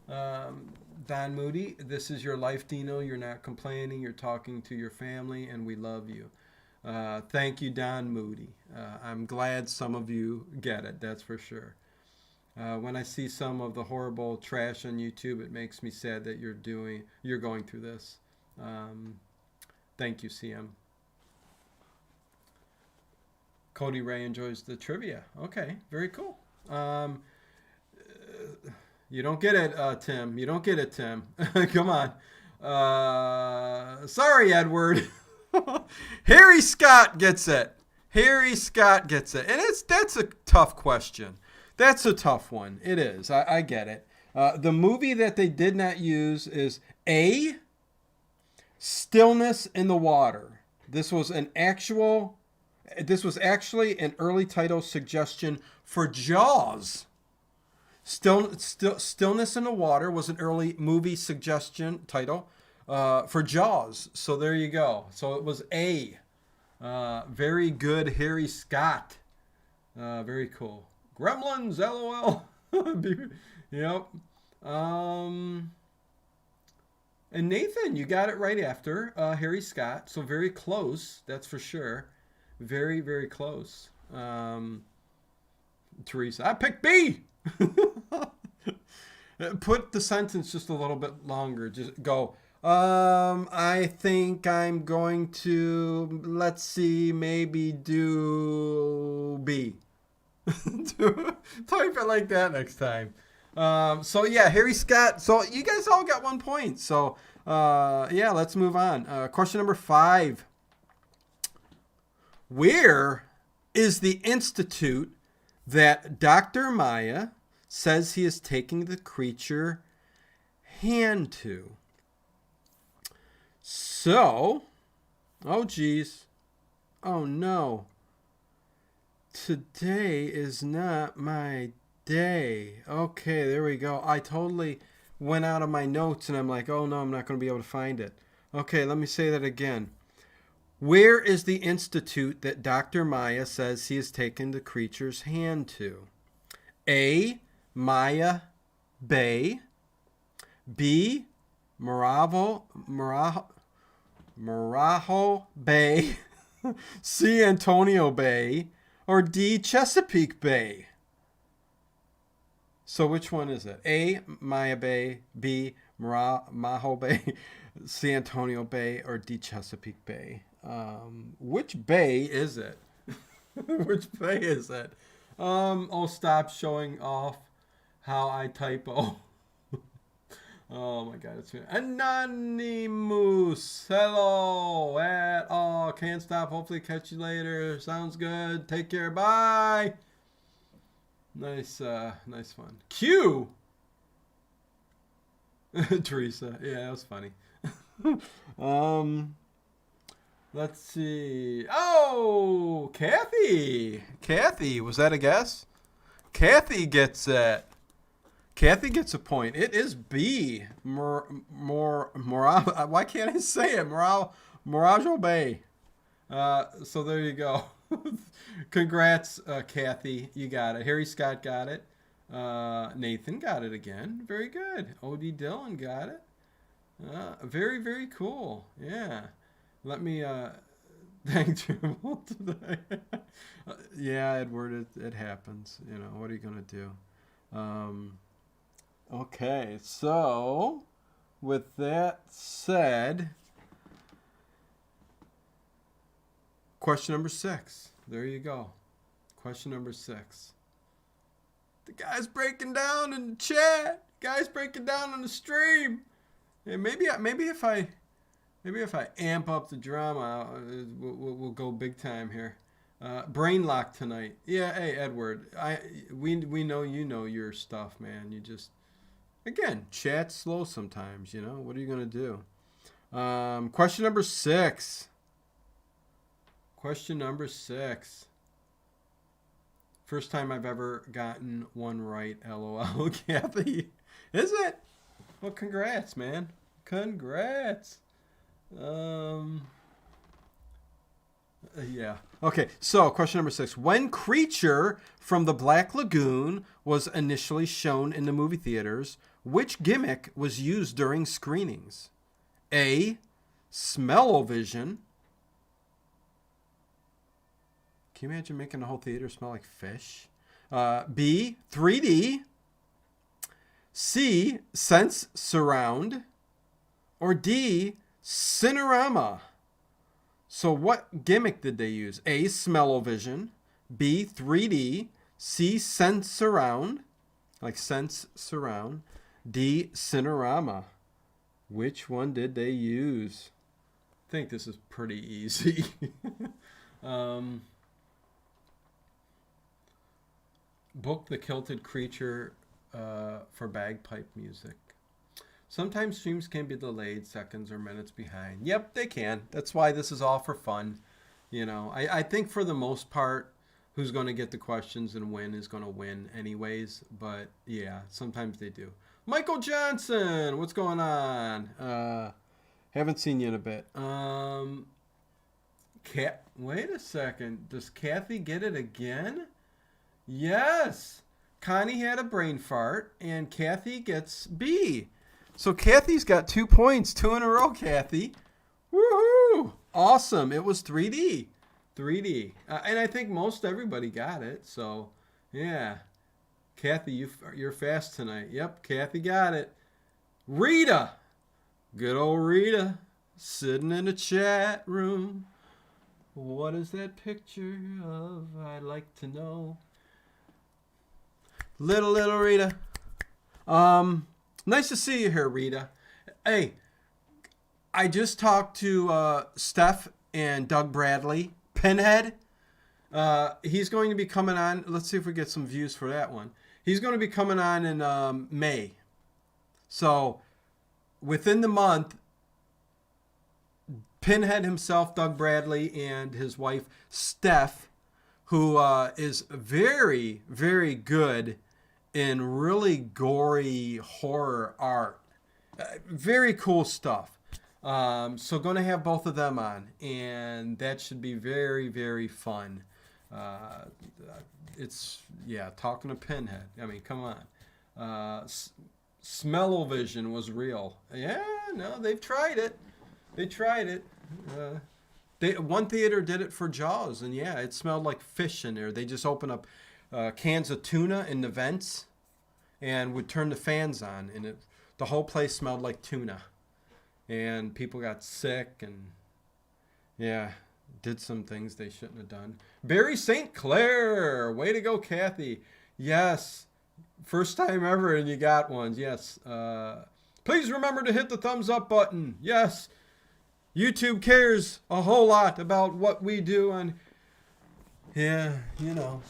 B: Don Moody, this is your life, Dino. You're not complaining. You're talking to your family, and we love you. Thank you, Don Moody. I'm glad some of you get it. That's for sure. When I see some of the horrible trash on YouTube, it makes me sad that you're going through this. Thank you, CM. Cody Ray enjoys the trivia. Okay, very cool. You don't get it, Tim. You don't get it, Tim. Come on. Sorry, Edward. Harry Scott gets it. Harry Scott gets it. And that's a tough question. That's a tough one. It is. I get it. The movie that they did not use is A, Stillness in the Water. This was actually an early title suggestion for Jaws. Stillness in the Water was an early movie suggestion title for Jaws. So there you go. So it was A. Very good, Harry Scott. Very cool. Gremlins, LOL. Yep. And Nathan, you got it right after Harry Scott. So very close, that's for sure. Very, very close. Teresa, I picked B. Put the sentence just a little bit longer. Just go. I think I'm going to, let's see, maybe do B. Type it like that next time. So yeah, Harry Scott. So you guys all got 1 point. So yeah, let's move on. Question number 5. Where is the institute that Dr. Maya says he is taking the creature hand to? So, oh geez. Oh no. Today is not my day. Okay, there we go. I totally went out of my notes and I'm like, oh no, I'm not going to be able to find it. Okay, let me say that again. Where is the institute that Dr. Maya says he has taken the creature's hand to? A, Maya Bay. B, Morajo Bay. C, Antonio Bay. Or D, Chesapeake Bay. So which one is it? A, Maya Bay. B, Maho Bay. C, Antonio Bay. Or D, Chesapeake Bay. Which bay is it? Which bay is it? Oh, stop showing off how I typo. Oh my god, it's Anonymous. Hello at all. Can't stop. Hopefully catch you later. Sounds good. Take care. Bye. Nice fun. Q. Teresa. Yeah, that was funny. Let's see. Oh, Kathy. Kathy, was that a guess? Kathy gets it. Kathy gets a point. It is B. Why can't I say it? Morajo Bay. So there you go. Congrats, Kathy. You got it. Harry Scott got it. Nathan got it again. Very good. O.D. Dillon got it. Very, very cool. Yeah. Let me thank Dribble today. Yeah, Edward, it happens. You know, what are you going to do? Okay, so with that said, question number 6. There you go. Question number 6. The guy's breaking down in the chat. Guy's breaking down on the stream. Hey, maybe if I amp up the drama, we'll go big time here. Brain lock tonight. Yeah, hey Edward, we know you know your stuff, man. You just, again, chat's slow sometimes. You know, what are you gonna do? Question number 6. Question number 6. First time I've ever gotten one right. LOL, Kathy. Is it? Well, congrats, man. Congrats. Yeah. Okay, so question number 6. When Creature from the Black Lagoon was initially shown in the movie theaters, which gimmick was used during screenings? A. Smell-o-vision. Can you imagine making the whole theater smell like fish? B. 3D. C. Sense Surround. Or D. Cinerama. So what gimmick did they use? A. Smell-o-vision. B. 3D. C. Sense Surround. Like Sense Surround. D. Cinerama. Which one did they use? I think this is pretty easy. Book the Kilted Creature for bagpipe music. Sometimes streams can be delayed seconds or minutes behind. Yep, they can. That's why this is all for fun. You know, I think for the most part, who's going to get the questions and win is going to win anyways. But yeah, sometimes they do. Michael Johnson, what's going on? Haven't seen you in a bit. Wait a second. Does Kathy get it again? Yes. Connie had a brain fart, and Kathy gets B. So Kathy's got 2 points, 2 in a row, Kathy. Woohoo! Awesome. It was 3D. 3D. And I think most everybody got it. So, yeah. Kathy, you're fast tonight. Yep, Kathy got it. Rita. Good old Rita. Sitting in the chat room. What is that picture of? I'd like to know. Little Rita. Nice to see you here, Rita. Hey, I just talked to Steph and Doug Bradley. Pinhead. He's going to be coming on. Let's see if we get some views for that one. He's going to be coming on in May. So, within the month, Pinhead himself, Doug Bradley, and his wife, Steph, who is very, very good in really gory horror art. Very cool stuff. So going to have both of them on, and that should be very, very fun. It's, yeah, talking to Pinhead. I mean, come on. Smell-o-vision was real. Yeah, no, they've tried it. They tried it. One theater did it for Jaws, and yeah, it smelled like fish in there. They just opened up cans of tuna in the vents and would turn the fans on, and the whole place smelled like tuna. And people got sick and, yeah, did some things they shouldn't have done. Barry St. Clair. Way to go, Kathy. Yes. First time ever, and you got one. Yes. Please remember to hit the thumbs up button. Yes. YouTube cares a whole lot about what we do. And, yeah, you know.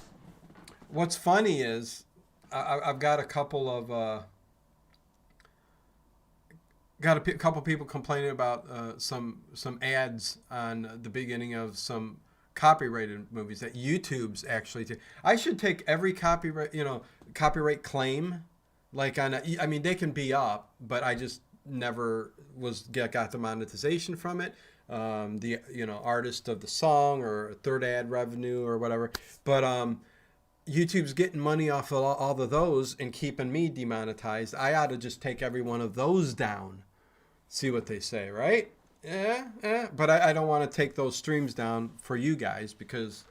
B: What's funny is I've got a couple of... Got a couple people complaining about some ads on the beginning of some copyrighted movies that YouTube's actually I should take every copyright claim, like I mean they can be up, but I just never got the monetization from it. The artist of the song or third ad revenue or whatever, but YouTube's getting money off of all of those and keeping me demonetized. I ought to just take every one of those down. See what they say, right? Yeah. But I don't want to take those streams down for you guys because,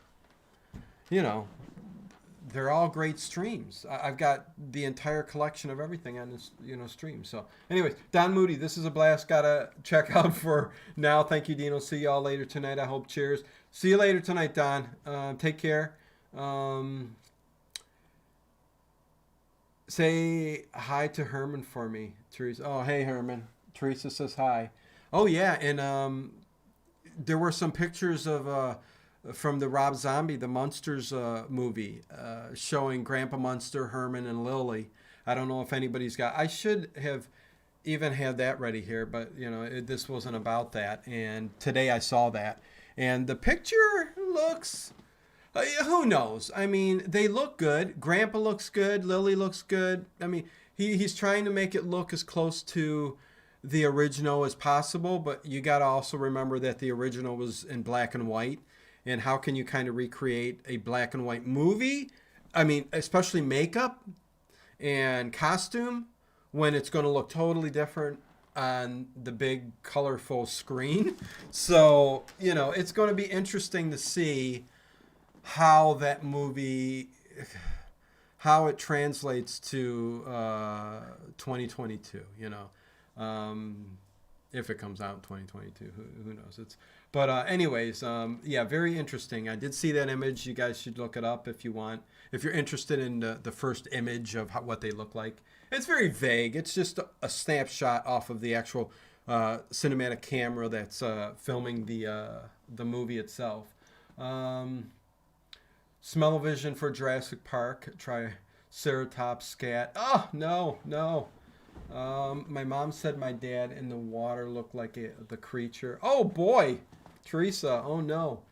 B: they're all great streams. I've got the entire collection of everything on this, stream. So, anyways, Don Moody, this is a blast. Gotta check out for now. Thank you, Dino. See y'all later tonight. I hope. Cheers. See you later tonight, Don. Take care. Say hi to Herman for me, Teresa. Oh, hey, Herman. Teresa says hi. Oh, yeah, and there were some pictures of from the Rob Zombie, the Munsters movie, showing Grandpa Munster, Herman, and Lily. I don't know if anybody's got... I should have even had that ready here, but, this wasn't about that. And today I saw that. And the picture looks Who knows? I mean, they look good. Grandpa looks good. Lily looks good. I mean, he's trying to make it look as close to the original as possible, but you got to also remember that the original was in black and white. And how can you kind of recreate a black and white movie? I mean, especially makeup and costume when it's going to look totally different on the big colorful screen. So, you know, it's going to be interesting to see how that movie, how it translates to 2022, you know. If it comes out in 2022, who knows? But anyways, yeah, very interesting. I did see that image. You guys should look it up if you want. If you're interested in the first image of what they look like. It's very vague. It's just a snapshot off of the actual cinematic camera that's filming the movie itself. Smell-o-vision for Jurassic Park. Triceratops scat. Oh, no. My mom said my dad in the water looked like the creature. Oh, boy. Teresa. Oh, no.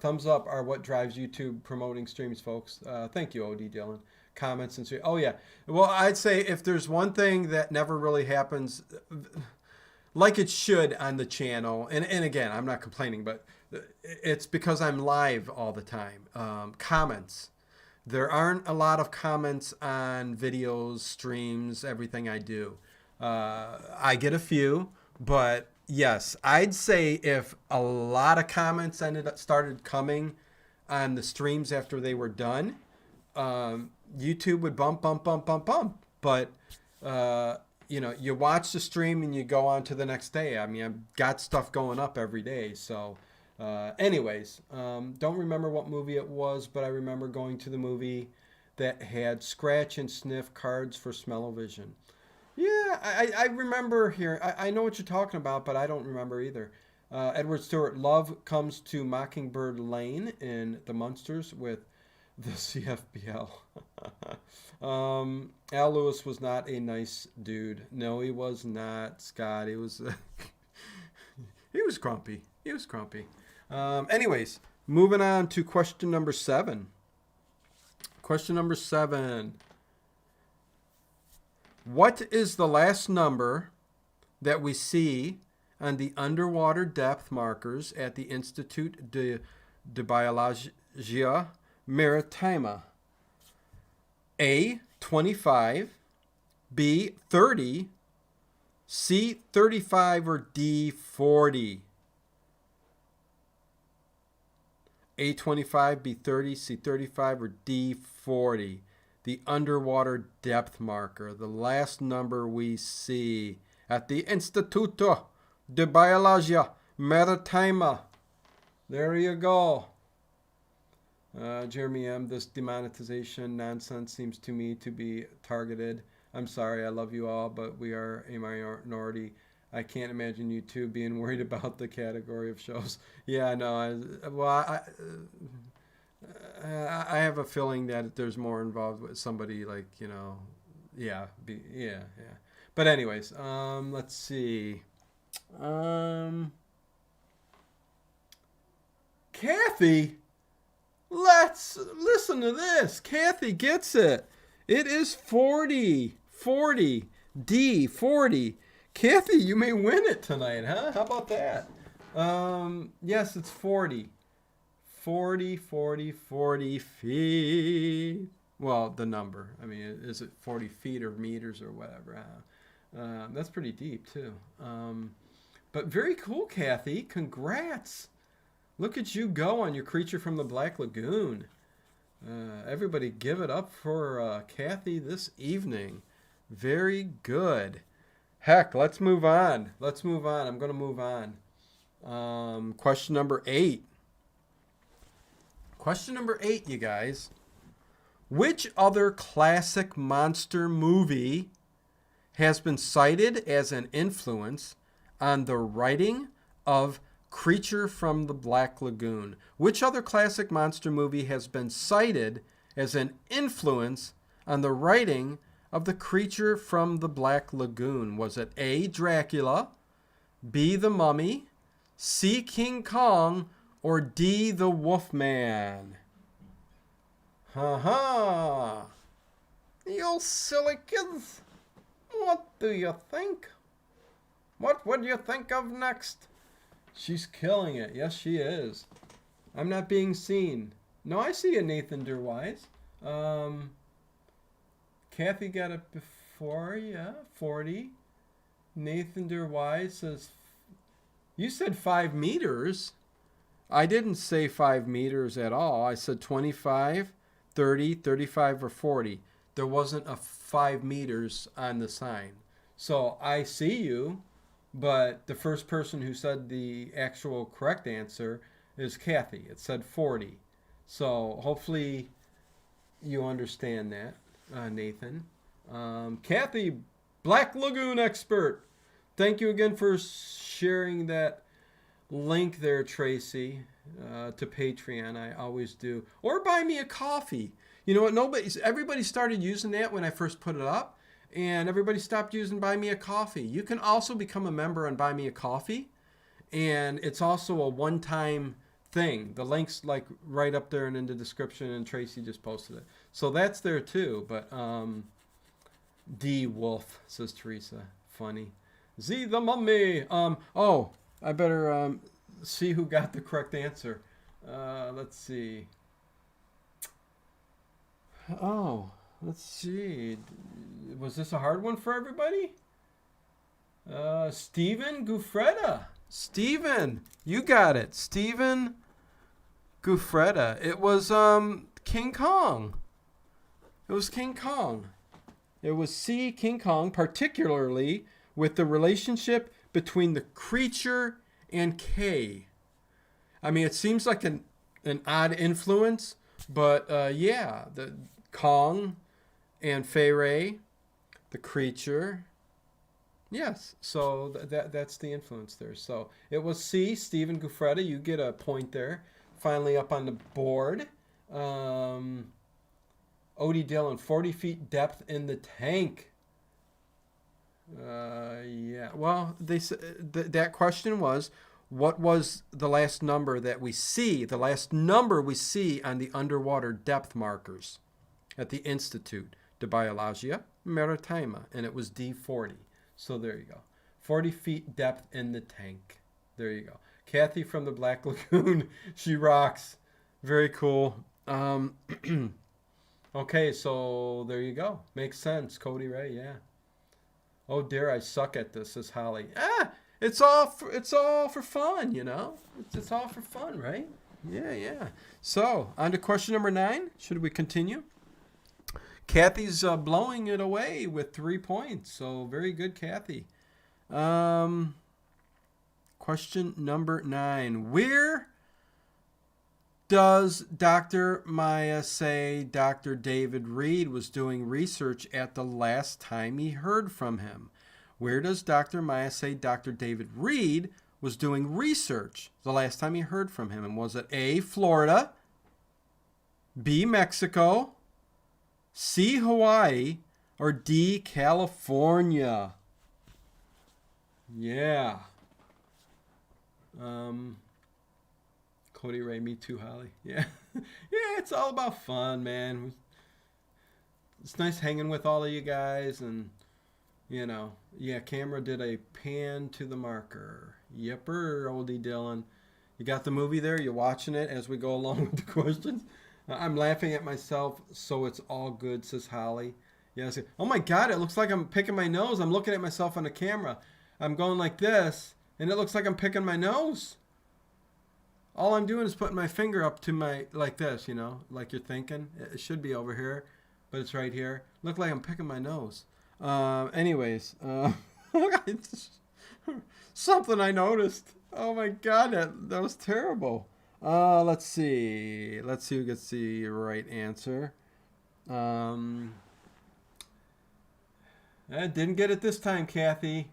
B: Thumbs up are what drives YouTube promoting streams, folks. Thank you, OD Dylan. Comments and oh, yeah. Well, I'd say if there's one thing that never really happens like it should on the channel, and again, I'm not complaining, but it's because I'm live all the time. Comments. There aren't a lot of comments on videos, streams, everything I do. I get a few, but yes, I'd say if a lot of comments started coming on the streams after they were done, YouTube would bump. But, you know, you watch the stream and you go on to the next day. I mean, I've got stuff going up every day, so... anyways, don't remember what movie it was, but I remember going to the movie that had scratch and sniff cards for smell-o-vision. Yeah, I remember here. I know what you're talking about, but I don't remember either. Edward Stewart, Love Comes to Mockingbird Lane in The Munsters with the CFBL. Al Lewis was not a nice dude. No, he was not, Scott. He was... he was grumpy. Anyways, moving on to question number 7. Question number 7. What is the last number that we see on the underwater depth markers at the Institut de Biologia Maritime? A, 25, B, 30, C, 35, or D, 40? A25, B30, C35, or D40. The underwater depth marker. The last number we see at the Instituto de Biologia Maritime. There you go. Jeremy M., this demonetization nonsense seems to me to be targeted. I'm sorry, I love you all, but we are a minority. I can't imagine you two being worried about the category of shows. Yeah, no. I have a feeling that there's more involved with somebody like, you know, yeah. But anyways, let's see. Kathy, let's listen to this. Kathy gets it. It is 40. D, 40. Kathy, you may win it tonight, huh? How about that? Yes, it's 40. 40 feet. Well, the number. I mean, is it 40 feet or meters or whatever? That's pretty deep, too. But very cool, Kathy. Congrats. Look at you go on your Creature from the Black Lagoon. Everybody give it up for Kathy this evening. Very good. Heck, let's move on. I'm going to move on. Question number 8. Question number 8, you guys. Which other classic monster movie has been cited as an influence on the writing of Creature from the Black Lagoon? Which other classic monster movie has been cited as an influence on the writing of the Creature from the Black Lagoon? Was it A, Dracula, B, The Mummy, C, King Kong, or D, the Wolfman? Ha! You silly kids. What do you think? What would you think of next? She's killing it. Yes, she is. I'm not being seen. No, I see you, Nathan Derwise. Kathy got it before, yeah, 40. Nathan Derwise says, you said 5 meters. I didn't say 5 meters at all. I said 25, 30, 35, or 40. There wasn't a 5 meters on the sign. So I see you, but the first person who said the actual correct answer is Kathy. It said 40. So hopefully you understand that, Nathan. Kathy, Black Lagoon expert. Thank you again for sharing that link there, Tracy, to Patreon. I always do. Or buy me a coffee. You know what? Everybody started using that when I first put it up, and everybody stopped using Buy Me a Coffee. You can also become a member on Buy Me a Coffee, and it's also a one-time thing. The link's like right up there and in the description, and Tracy just posted it. So that's there too. But D Wolf, says Teresa. Funny. Z the Mummy. I better see who got the correct answer. Let's see. Oh, let's see. Was this a hard one for everybody? Steven Gufreda. Steven, you got it. Steven Gufreda. It was King Kong. It was King Kong. It was C, King Kong, particularly with the relationship between the creature and K. I mean, it seems like an odd influence, but yeah, the Kong and Fei Ray, the creature. Yes, so that's the influence there. So it was C, Stephen Gufreda. You get a point there. Finally up on the board. Odie Dillon, 40 feet depth in the tank. Yeah. Well, they that question was, what was the last number that we see? The last number we see on the underwater depth markers at the Institute de Biologia Maritima, and it was D40. So there you go. 40 feet depth in the tank. There you go. Kathy from the Black Lagoon. She rocks. Very cool. Okay, so there you go. Makes sense. Cody Ray, yeah. Oh dear, I suck at this, says Holly. It's all for fun, you know? It's all for fun, right? Yeah. So, on to question number 9. Should we continue? Kathy's blowing it away with 3 points. So, very good, Kathy. Question number 9. Where does Dr. Maya say Dr. David Reed was doing research at the last time he heard from him? Where does Dr. Maya say Dr. David Reed was doing research the last time he heard from him? And was it A, Florida, B, Mexico, C, Hawaii, or D, California? Yeah. Cody Ray, me too, Holly. Yeah. Yeah, it's all about fun, man. It's nice hanging with all of you guys, and you know, yeah, camera did a pan to the marker. Yepper, oldie Dylan. You got the movie there? You watching it as we go along with the questions? I'm laughing at myself, so it's all good, says Holly. Yes. Oh my God, it looks like I'm picking my nose. I'm looking at myself on the camera. I'm going like this, and it looks like I'm picking my nose. All I'm doing is putting my finger up to my, like this, you know, like you're thinking. It should be over here, but it's right here. Look like I'm picking my nose. Anyways, something I noticed. Oh my God, that was terrible. Let's see who gets the right answer. I didn't get it this time, Kathy.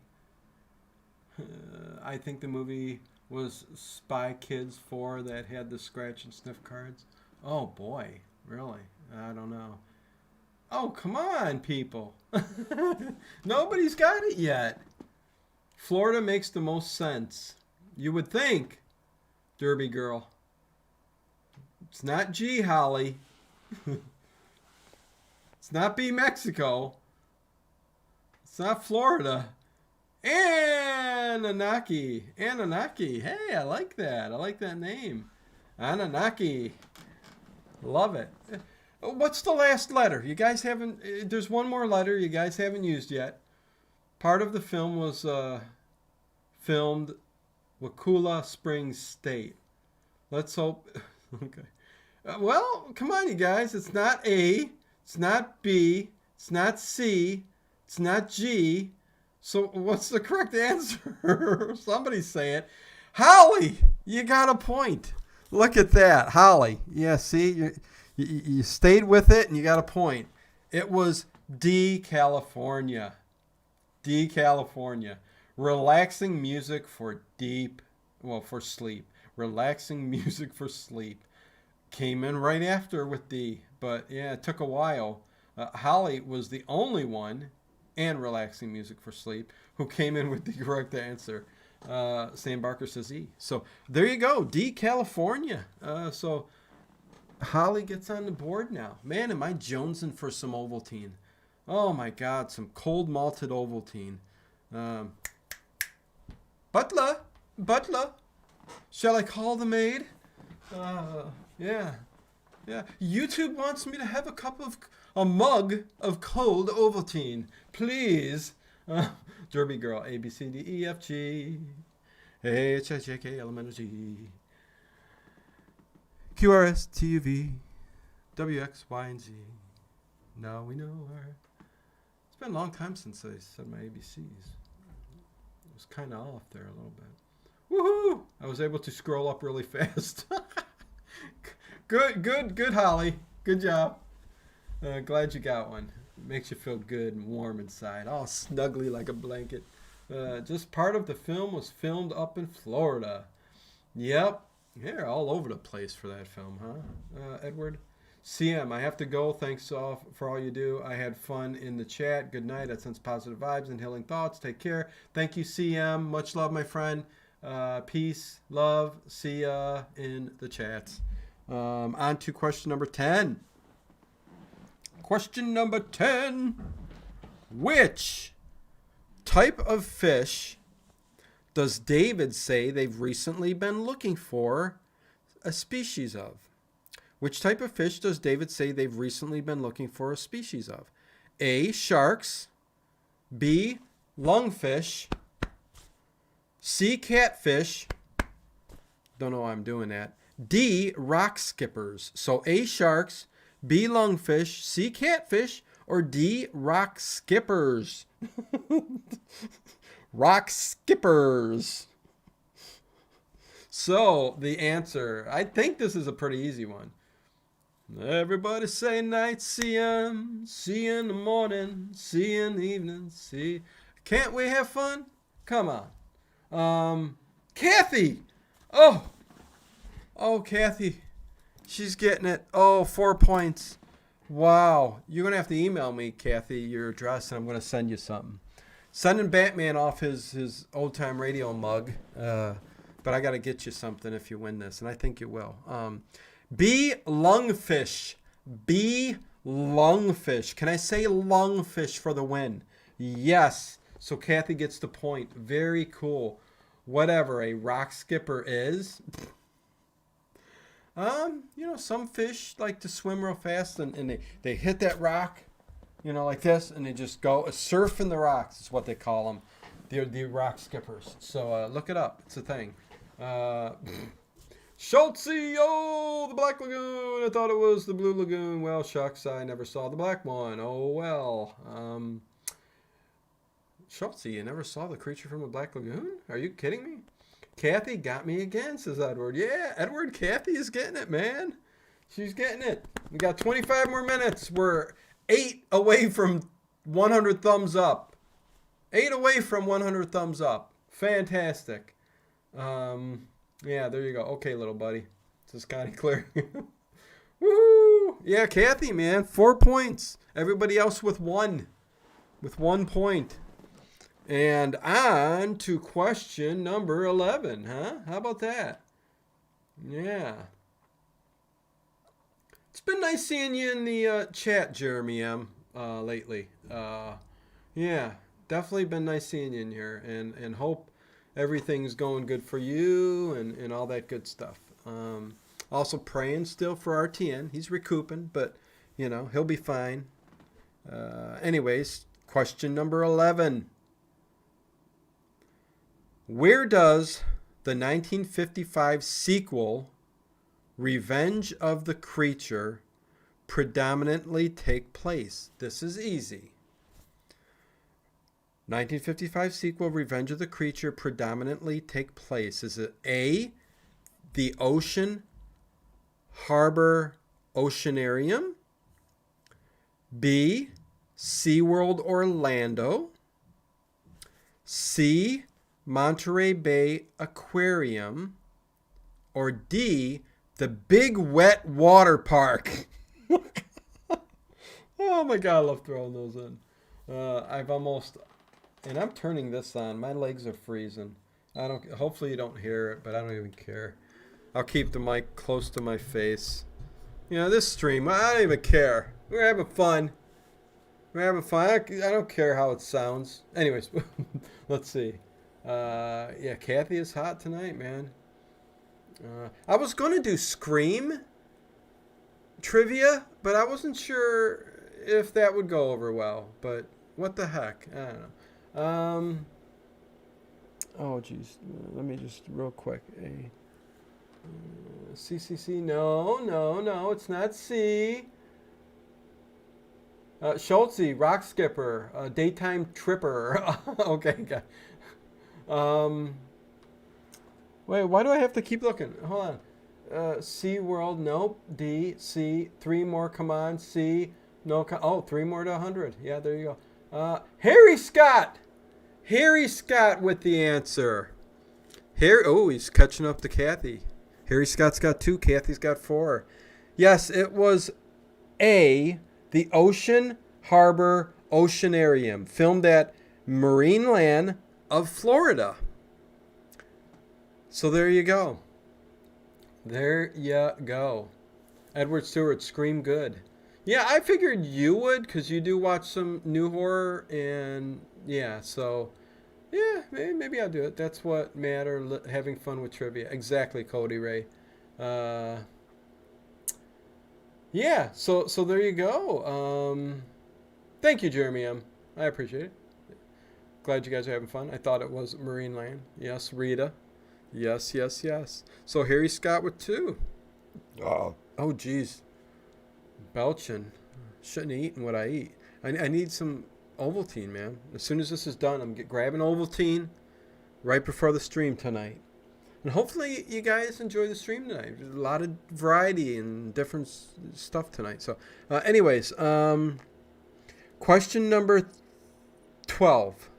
B: I think the movie was Spy Kids 4 that had the scratch and sniff cards. Oh boy, really? I don't know. Oh, come on, people. Nobody's got it yet. Florida makes the most sense. You would think. Derby girl. It's not G, Holly. It's not B, Mexico. It's not Florida. Anunnaki. Anunnaki. Hey, I like that. I like that name. Anunnaki. Love it. What's the last letter? You guys haven't... There's one more letter you guys haven't used yet. Part of the film was filmed Wakula Springs State. Let's hope... Okay. Well, come on, you guys. It's not A. It's not B. It's not C. It's not G. So what's the correct answer? Somebody say it. Holly, you got a point. Look at that. Holly. Yeah, see? You stayed with it and you got a point. It was D, California. D, California. Relaxing music for for sleep. Relaxing music for sleep. Came in right after with D. But yeah, it took a while. Holly was the only one, and relaxing music for sleep, who came in with the correct answer. Sam Barker says E. So there you go. D, California. So Holly gets on the board now. Man, am I jonesing for some Ovaltine. Oh my God, some cold malted Ovaltine. Butler, shall I call the maid? Yeah. YouTube wants me to have a mug of cold Ovaltine, please. Derby girl, A, B, C, D, E, F, G, H, I, J, K, L, M, N, O, G, Q, R, S, T, U, V, W, X, Y, and Z. Now we know her. It's been a long time since I said my ABCs. It was kind of off there a little bit. Woohoo! I was able to scroll up really fast. Good, Holly. Good job. Glad you got one. Makes you feel good and warm inside. All snuggly like a blanket. Just part of the film was filmed up in Florida. Yep. You're all over the place for that film, huh? Edward? CM, I have to go. Thanks for all you do. I had fun in the chat. Good night. That sends positive vibes and healing thoughts. Take care. Thank you, CM. Much love, my friend. Peace, love. See ya in the chats. On to question number 10. Question number 10. Which type of fish does David say they've recently been looking for a species of? Which type of fish does David say they've recently been looking for a species of? A, sharks. B, lungfish. C, catfish. Don't know why I'm doing that. D, rock skippers. So A, sharks. B, lungfish. C, catfish. Or D, rock skippers. Rock skippers. So the answer, I think this is a pretty easy one. Everybody say night, see you in the morning, see you in the evening, see. Can't we have fun? Come on. Kathy. Oh, Kathy. She's getting it. Oh, 4 points. Wow. You're going to have to email me, Kathy, your address, and I'm going to send you something. Sending Batman off his old-time radio mug. But I got to get you something if you win this, and I think you will. B, lungfish. B, lungfish. Can I say lungfish for the win? Yes. So Kathy gets the point. Very cool. Whatever a rock skipper is. Some fish like to swim real fast and they hit that rock, like this, and they just go surfing the rocks is what they call them. They're the rock skippers. So look it up. It's a thing. Schultze, the Black Lagoon. I thought it was the Blue Lagoon. Well, shucks, I never saw the black one. Oh, well. Schultze, you never saw the creature from the Black Lagoon? Are you kidding me? Kathy got me again, says Edward. Yeah, Edward, Kathy is getting it, man. She's getting it. We got 25 more minutes. We're 8 away from 100 thumbs up. 8 away from 100 thumbs up. Fantastic. Yeah, there you go. Okay, little buddy. This is Connie Clear. Woohoo! Yeah, Kathy, man. 4 points. Everybody else with 1. With 1 point. And on to question number 11, huh? How about that? Yeah. It's been nice seeing you in the chat, Jeremy M. Lately. Yeah, definitely been nice seeing you in here, and hope everything's going good for you and all that good stuff. Also praying still for RTN. He's recouping, but he'll be fine. Anyways, question number 11. Where does the 1955 sequel Revenge of the Creature predominantly take place? This is easy. 1955 sequel Revenge of the Creature predominantly take place. Is it A, the Ocean Harbor Oceanarium, B, SeaWorld Orlando, C, Monterey Bay Aquarium, or D, the Big Wet Water Park? Oh my God, I love throwing those in. And I'm turning this on. My legs are freezing. Hopefully you don't hear it, but I don't even care. I'll keep the mic close to my face. This stream, I don't even care. We're having fun. I don't care how it sounds. Anyways, let's see. Yeah, Kathy is hot tonight, man. I was going to do Scream trivia, but I wasn't sure if that would go over well. But what the heck? I don't know. Oh, geez. Let me just real quick. CCC. No. It's not C. Schultze, Rock Skipper, Daytime Tripper. Okay. Wait, why do I have to keep looking? Hold on. SeaWorld, nope. D, C, 3 more, come on. C, no, 3 more to 100. Yeah, there you go. Harry Scott! Harry Scott with the answer. He's catching up to Kathy. Harry Scott's got 2, Kathy's got 4. Yes, it was A, the Ocean Harbor Oceanarium, filmed at Marineland of Florida. So there you go. Edward Stewart, Scream good. Yeah, I figured you would, because you do watch some new horror, and yeah, so yeah, maybe I'll do it. That's what matter, having fun with trivia. Exactly, Cody Ray. Yeah, so there you go. Thank you, Jeremy M. I appreciate it. Glad you guys are having fun. I thought it was Marineland. Yes, Rita. Yes. So Harry Scott with 2. Oh, geez. Belching. Shouldn't have eaten what I eat. I need some Ovaltine, man. As soon as this is done, I'm grabbing Ovaltine right before the stream tonight. And hopefully you guys enjoy the stream tonight. There's a lot of variety and different stuff tonight. So anyways, question number 12.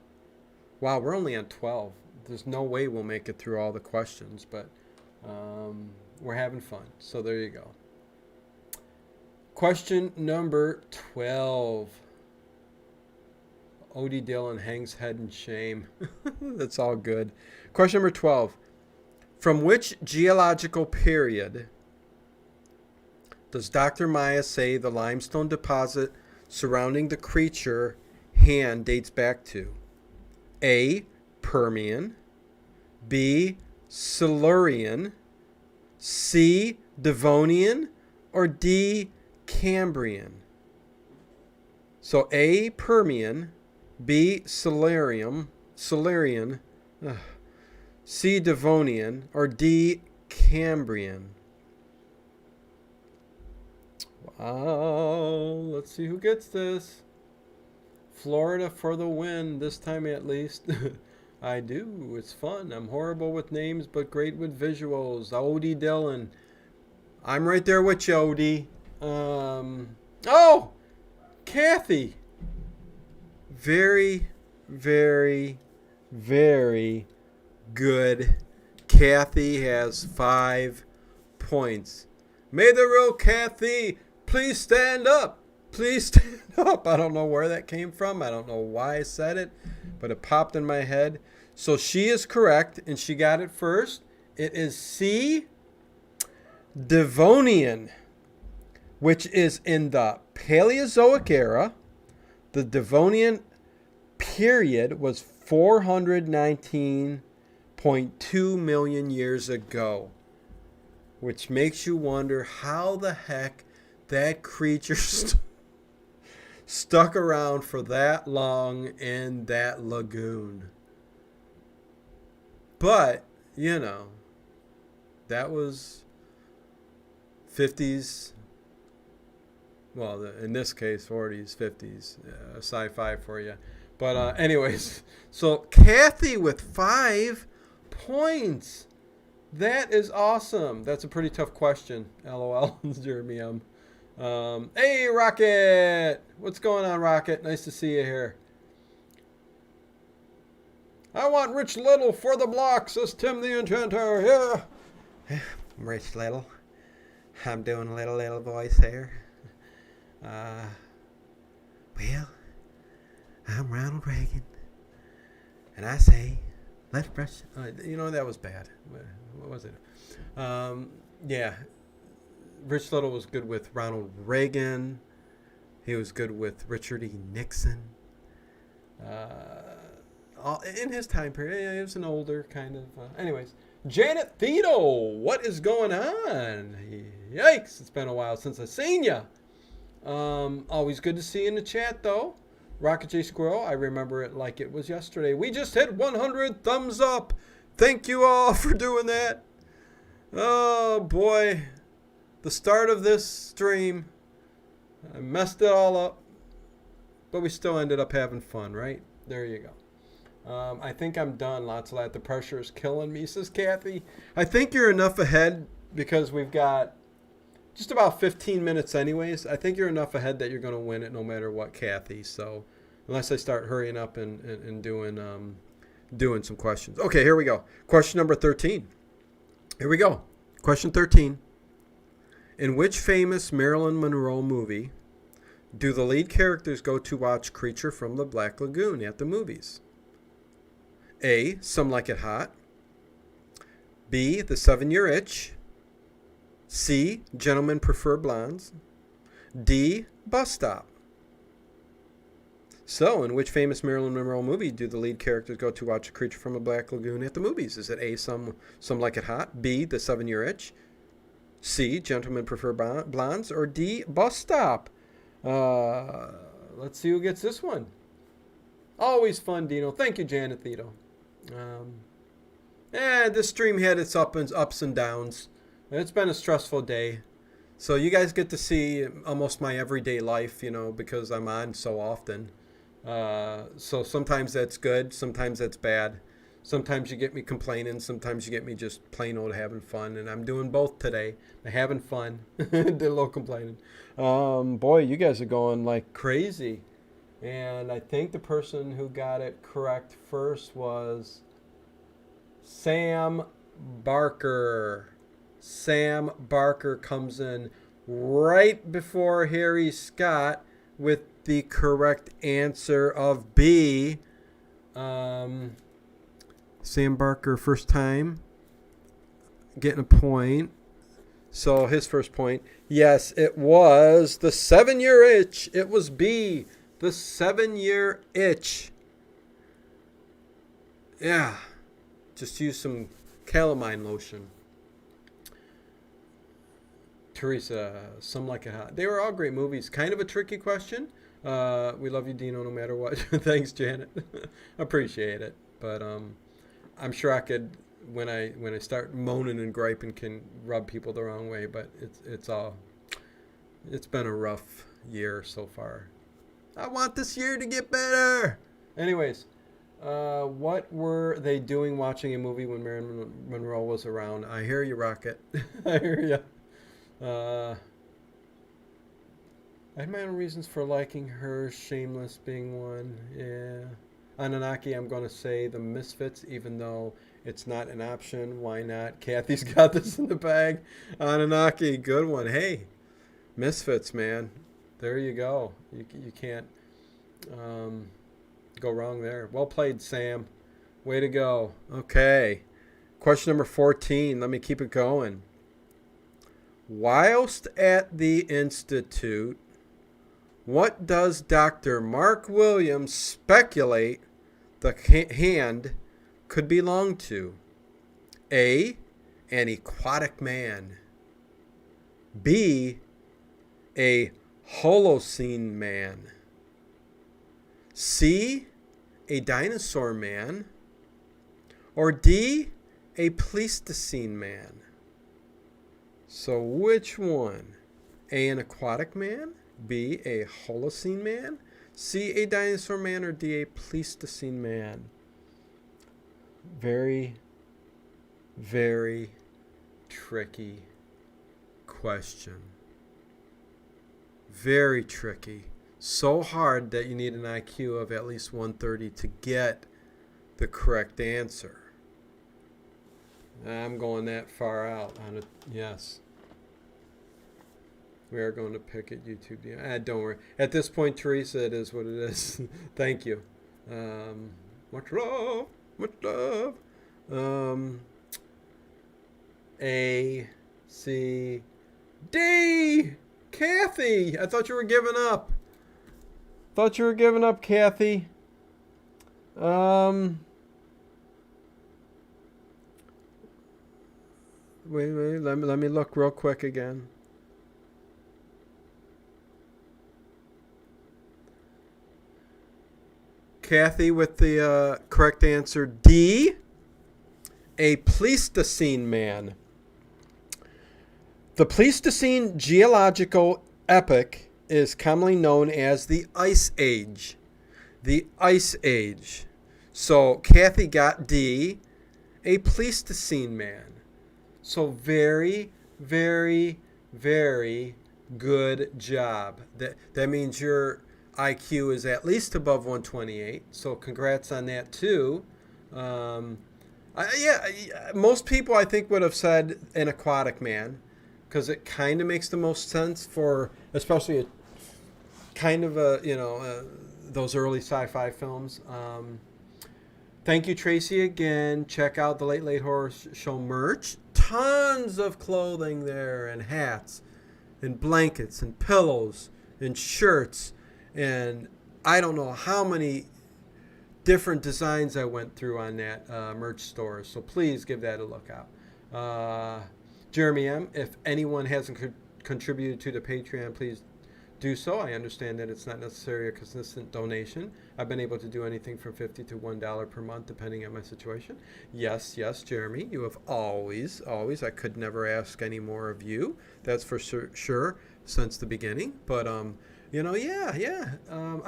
B: Wow, we're only on 12. There's no way we'll make it through all the questions, but we're having fun. So there you go. Question number 12. Odie Dillon hangs head in shame. That's all good. Question number 12. From which geological period does Dr. Maya say the limestone deposit surrounding the creature hand dates back to? A, Permian, B, Silurian, C, Devonian, or D, Cambrian? So A, Permian, B, Silurian, C, Devonian, or D, Cambrian? Wow, let's see who gets this. Florida for the win, this time at least. I do. It's fun. I'm horrible with names, but great with visuals. Odie Dillon. I'm right there with you, Odie. Oh! Kathy. Very, very, very good. Kathy has 5 points. May the real Kathy please stand up. Please stand up. I don't know where that came from. I don't know why I said it, but it popped in my head. So she is correct, and she got it first. It is C, Devonian. which is in the Paleozoic era. The Devonian period was 419.2 million years ago, which makes you wonder how the heck that creature stuck around for that long in that lagoon. But, you know, that was 50s, well, in this case, 40s, 50s, sci-fi for you. But anyways, so Kathy with 5 points. That is awesome. That's a pretty tough question. LOL, Jeremy. Hey, Rocket. What's going on, Rocket? Nice to see you here. I want Rich Little for the block, says Tim the Enchanter. Yeah. I'm Rich Little. I'm doing a little voice here. Well, I'm Ronald Reagan. And I say, let's brush. That was bad. What was it? Yeah. Rich Little was good with Ronald Reagan. He was good with Richard E. Nixon. In his time period, he was an older kind of. Anyways, Janet Thito, what is going on? Yikes! It's been a while since I've seen you. Always good to see you in the chat, though. Rocket J Squirrel, I remember it like it was yesterday. We just hit 100 thumbs up. Thank you all for doing that. Oh boy, the start of this stream, I messed it all up, but we still ended up having fun, right? There you go. I think I'm done. Lots of that. The pressure is killing me, says Kathy. I think you're enough ahead because we've got just about 15 minutes anyways. I think you're enough ahead that you're going to win it no matter what, Kathy. So unless I start hurrying up and doing some questions. Okay, here we go. Question number 13. Here we go. Question 13. In which famous Marilyn Monroe movie do the lead characters go to watch Creature from the Black Lagoon at the movies? A, Some Like It Hot. B, The 7-Year Itch. C, Gentlemen Prefer Blondes. D, Bus Stop. So, in which famous Marilyn Monroe movie do the lead characters go to watch a Creature from a Black Lagoon at the movies? Is it A, Some Like It Hot, B, The 7-Year Itch, C, Gentlemen Prefer Blondes, or D, Bus Stop? Let's see who gets this one. Always fun, Dino. Thank you, Janet Thito. This stream had its ups and downs. It's been a stressful day. So you guys get to see almost my everyday life, because I'm on so often. So sometimes that's good, sometimes that's bad. Sometimes you get me complaining, sometimes you get me just plain old having fun. And I'm doing both today. I'm having fun. Did a little complaining. Boy, you guys are going like crazy. And I think the person who got it correct first was Sam Barker. Sam Barker comes in right before Harry Scott with the correct answer of B. Sam Barker, first time getting a point. So his first point. Yes, it was The 7-Year Itch. It was B. The 7-Year Itch. Yeah. Just use some calamine lotion. Teresa, Some Like It Hot. They were all great movies. Kind of a tricky question. We love you, Dino, no matter what. Thanks, Janet. Appreciate it. But I'm sure I could, when I start moaning and griping, can rub people the wrong way. But it's been a rough year so far. I want this year to get better. Anyways, what were they doing watching a movie when Marilyn Monroe was around? I hear you, Rocket. I hear you. I had my own reasons for liking her, Shameless being one. Yeah. Anunnaki, I'm going to say The Misfits, even though it's not an option. Why not? Kathy's got this in the bag. Anunnaki, good one. Hey, Misfits, man. There you go. You can't go wrong there. Well played, Sam. Way to go. Okay. Question number 14. Let me keep it going. Whilst at the Institute, what does Dr. Mark Williams speculate the hand could belong to? A, an aquatic man. B, a Holocene man. C, a dinosaur man. Or D, a Pleistocene man. So which one? A, an aquatic man. B, a Holocene man. C, a dinosaur man. Or D, a Pleistocene man. Very, very tricky question. Very tricky. So hard that you need an IQ of at least 130 to get the correct answer. I'm going that far out on it. Yes. We are going to pick at YouTube. Don't worry. At this point, Teresa, it is what it is. Thank you. Much love. Much love. A, C, D. Kathy, I thought you were giving up. Kathy. Wait. Let me look real quick again. Kathy with the correct answer, D, a Pleistocene man. The Pleistocene geological epoch is commonly known as the Ice Age. The Ice Age. So Kathy got D, a Pleistocene man. So very, very, very good job. That means your IQ is at least above 128. So congrats on that too. Most people I think would have said an aquatic man, because it kind of makes the most sense for, especially a kind of those early sci-fi films. Thank you, Tracy, again. Check out the Late Late Horror Show merch. Tons of clothing there, and hats, and blankets, and pillows, and shirts, and I don't know how many different designs I went through on that merch store. So please give that a look out. Jeremy M., if anyone hasn't contributed to the Patreon, please do so. I understand that it's not necessarily a consistent donation. I've been able to do anything from $50 to $1 per month, depending on my situation. Yes, Jeremy, you have always, I could never ask any more of you. That's for sure since the beginning. But, I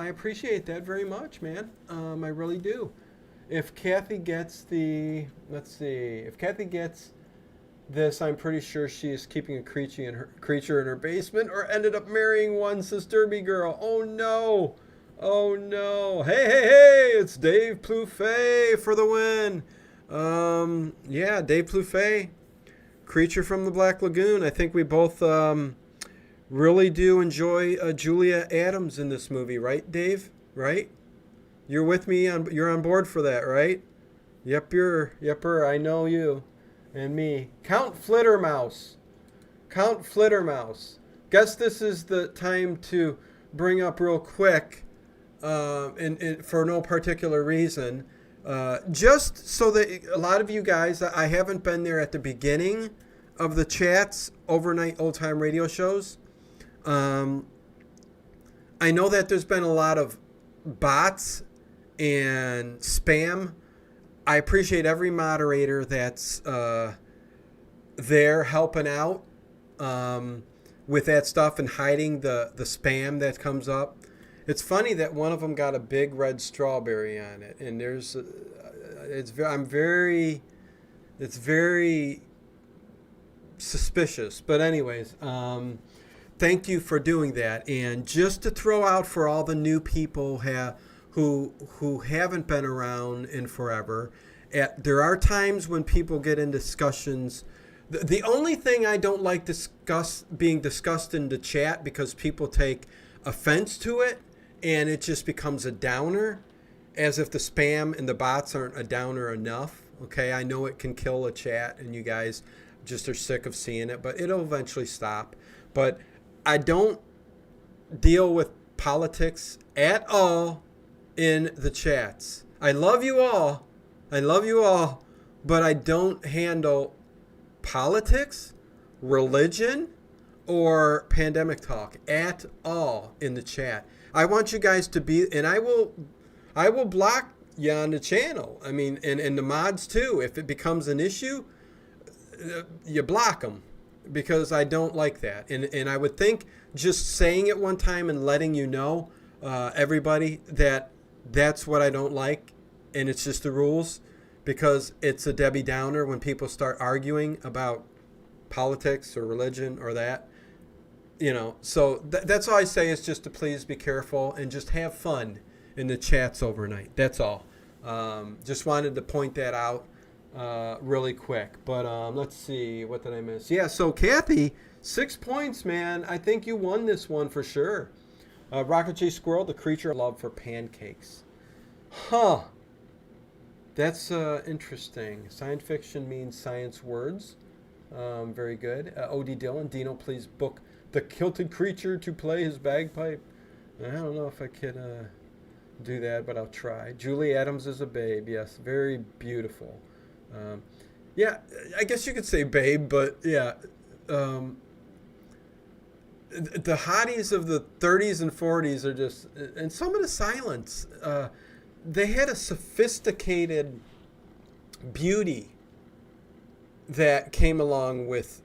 B: appreciate that very much, man. I really do. If Kathy gets this, I'm pretty sure she is keeping a creature in her basement, or ended up marrying one, says Derby Girl. Oh no. Hey, it's Dave Plouffe for the win. Dave Plouffe, creature from the Black Lagoon. I think we both really do enjoy Julia Adams in this movie, right, Dave? Right? You're with me you're on board for that, right? Yepper, I know you. And me. Count Flittermouse. Guess this is the time to bring up real quick, and for no particular reason, just so that a lot of you guys, I haven't been there at the beginning of the chats, overnight old time radio shows. I know that there's been a lot of bots and spam. I appreciate every moderator that's there helping out with that stuff and hiding the spam that comes up. It's funny that one of them got a big red strawberry on it, and it's very suspicious. But anyways, thank you for doing that. And just to throw out for all the new people who haven't been around in forever, there are times when people get in discussions. The only thing I don't like being discussed in the chat, because people take offense to it and it just becomes a downer, as if the spam and the bots aren't a downer enough. Okay, I know it can kill a chat and you guys, just are sick of seeing it, but it'll eventually stop. But I don't deal with politics at all in the chats. I love you all. I love you all, but I don't handle politics, religion, or pandemic talk at all in the chat. I want you guys to be, and I will block you on the channel. I mean, and the mods too. If it becomes an issue, you block them, because I don't like that. And I would think just saying it one time and letting you know, everybody, that that's what I don't like, and it's just the rules, because it's a Debbie Downer when people start arguing about politics or religion or that. So that's all I say, is just to please be careful and just have fun in the chats overnight. That's all. Just wanted to point that out really quick. But let's see, what did I miss? Yeah, so Kathy, 6 points, man. I think you won this one for sure. Rocket Chase Squirrel, the creature of love for pancakes. Huh. That's interesting. Science fiction means science words. Very good. O.D. Dillon, Dino, please book the kilted creature to play his bagpipe. I don't know if I could do that, but I'll try. Julie Adams is a babe. Yes, very beautiful. Yeah, I guess you could say babe, but yeah. The hotties of the 30s and 40s are just, and some of the silence, they had a sophisticated beauty that came along with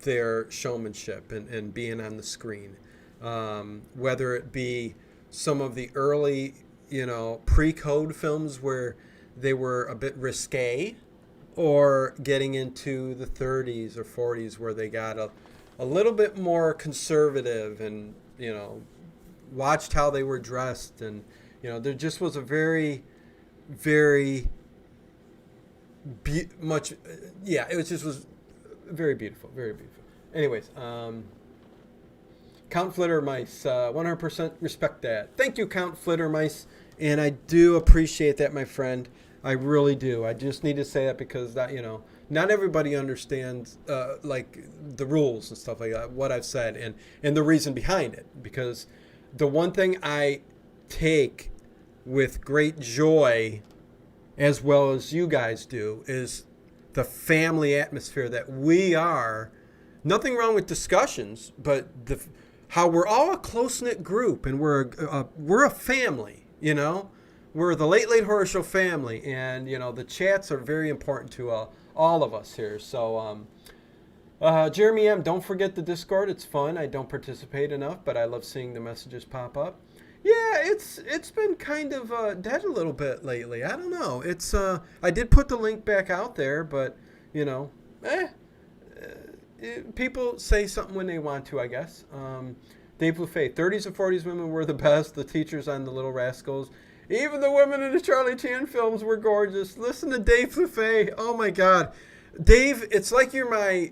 B: their showmanship and being on the screen. Whether it be some of the early, pre-code films where they were a bit risque, or getting into the 30s or 40s where they got a little bit more conservative and, watched how they were dressed. And, there just was a very, very it was very beautiful, very beautiful. Anyways, Count Flittermice, 100% respect that. Thank you, Count Flittermice, and I do appreciate that, my friend. I really do. I just need to say that because that, not everybody understands like the rules and stuff like that, what I've said, and the reason behind it. Because the one thing I take with great joy, as well as you guys do, is the family atmosphere that we are. Nothing wrong with discussions, but how we're all a close-knit group, and we're a family, We're the Late Horror Show family, and, the chats are very important to all of us here. So, Jeremy M., don't forget the Discord. It's fun. I don't participate enough, but I love seeing the messages pop up. Yeah, it's been kind of dead a little bit lately. I don't know. It's I did put the link back out there, but people say something when they want to, I guess. Dave Buffet, 30s and 40s women were the best. The teachers on the Little Rascals, even the women in the Charlie Chan films were gorgeous. Listen to Dave Buffet. Oh my God, Dave, it's like you're my.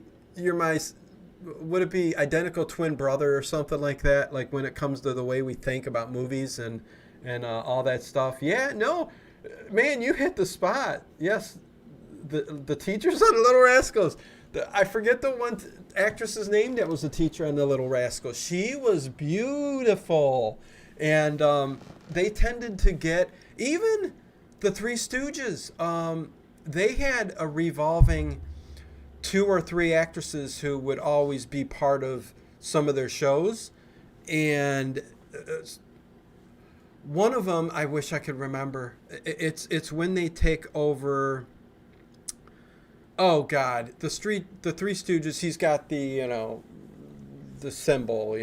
B: Would it be identical twin brother or something like that? Like when it comes to the way we think about movies and all that stuff. Yeah, no, man, you hit the spot. Yes, the teachers on the Little Rascals. I forget the one actress's name that was the teacher on the Little Rascals. She was beautiful, and they tended to get, even the Three Stooges. They had a revolving 2 or 3 actresses who would always be part of some of their shows, and one of them, I wish I could remember. It's when they take over. Oh God, the Three Stooges. He's got the the symbol,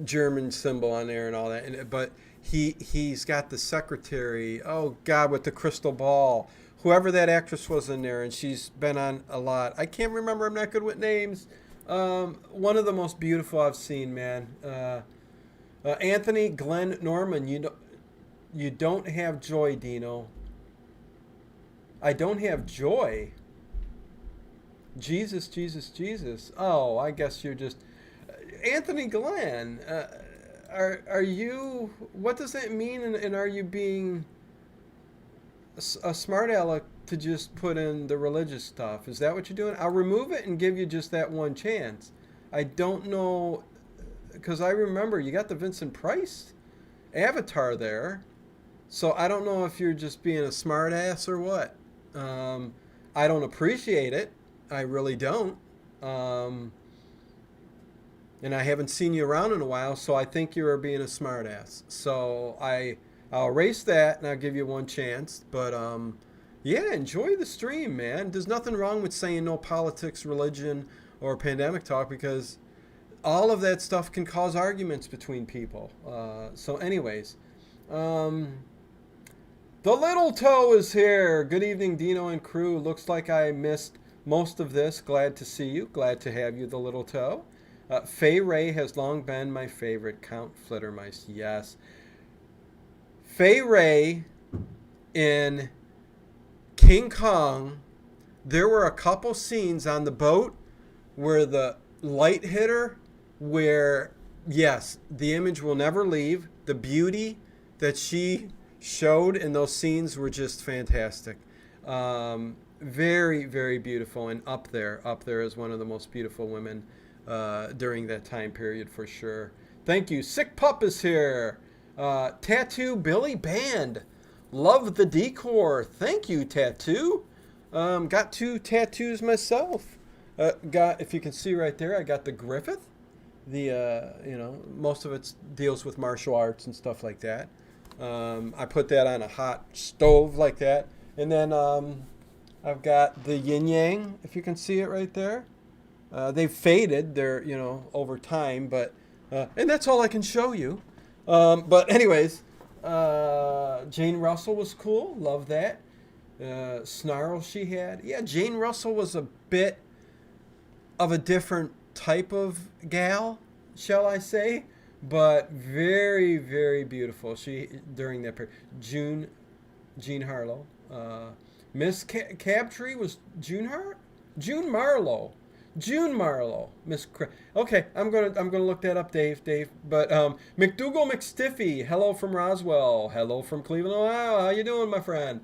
B: German symbol on there and all that. But he's got the secretary. Oh God, with the crystal ball. Whoever that actress was in there, and she's been on a lot. I can't remember. I'm not good with names. One of the most beautiful I've seen, man. Anthony Glenn Norman. You don't have joy, Dino. I don't have joy. Jesus, Jesus, Jesus. Oh, I guess you're just Anthony Glenn. Are you? What does that mean? And are you being a smart aleck to just put in the religious stuff. Is that what you're doing? I'll remove it and give you just that one chance. I don't know, because I remember you got the Vincent Price avatar there. So I don't know if you're just being a smartass or what. I don't appreciate it. I really don't. Um, and I haven't seen you around in a while, so I think you're being a smartass. So I'll erase that and I'll give you one chance. But yeah, enjoy the stream, man. There's nothing wrong with saying no politics, religion, or pandemic talk because all of that stuff can cause arguments between people. So, anyways, the little toe is here. Good evening, Dino and crew. Looks like I missed most of this. Glad to see you. Glad to have you, the little toe. Fay Ray has long been my favorite. Count Flittermice. Yes. Fay Ray in King Kong, there were a couple scenes on the boat where the light hit her, where, yes, the image will never leave. The beauty that she showed in those scenes were just fantastic. Very, very beautiful, and up there as one of the most beautiful women during that time period for sure. Thank you. Sick Pup is here. Tattoo Billy Band. Love the decor. Thank you, Tattoo. Got 2 tattoos myself. If you can see right there, I got the Griffith. Most of it deals with martial arts and stuff like that. I put that on a hot stove like that. And then I've got the yin yang, if you can see it right there. They've faded, they're, over time, but, and that's all I can show you. But anyways, Jane Russell was cool. Love that. Snarl she had. Yeah, Jane Russell was a bit of a different type of gal, shall I say, but very, very beautiful. She during that period. Jean Harlow. Miss Cabtree was June Marlowe. June Marlowe. Okay, I'm gonna look that up, Dave. But McDougal McStiffy. Hello from Roswell. Hello from Cleveland, Ohio. How you doing, my friend?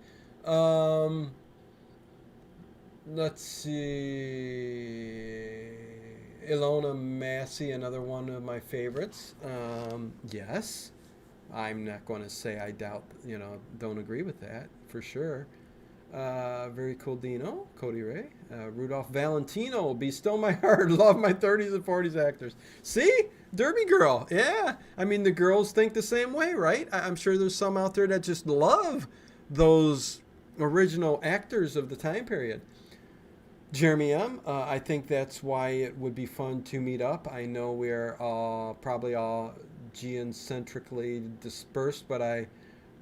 B: Let's see. Ilona Massey, another one of my favorites. Yes. I'm not going to say I doubt, don't agree with that, for sure. Very cool, Dino. Cody Ray. Rudolph Valentino. Be still my heart. Love my 30s and 40s actors. See? Derby girl. Yeah. I mean, the girls think the same way, right? I'm sure there's some out there that just love those original actors of the time period. Jeremy M., I think that's why it would be fun to meet up. I know we're probably all geocentrically dispersed, but I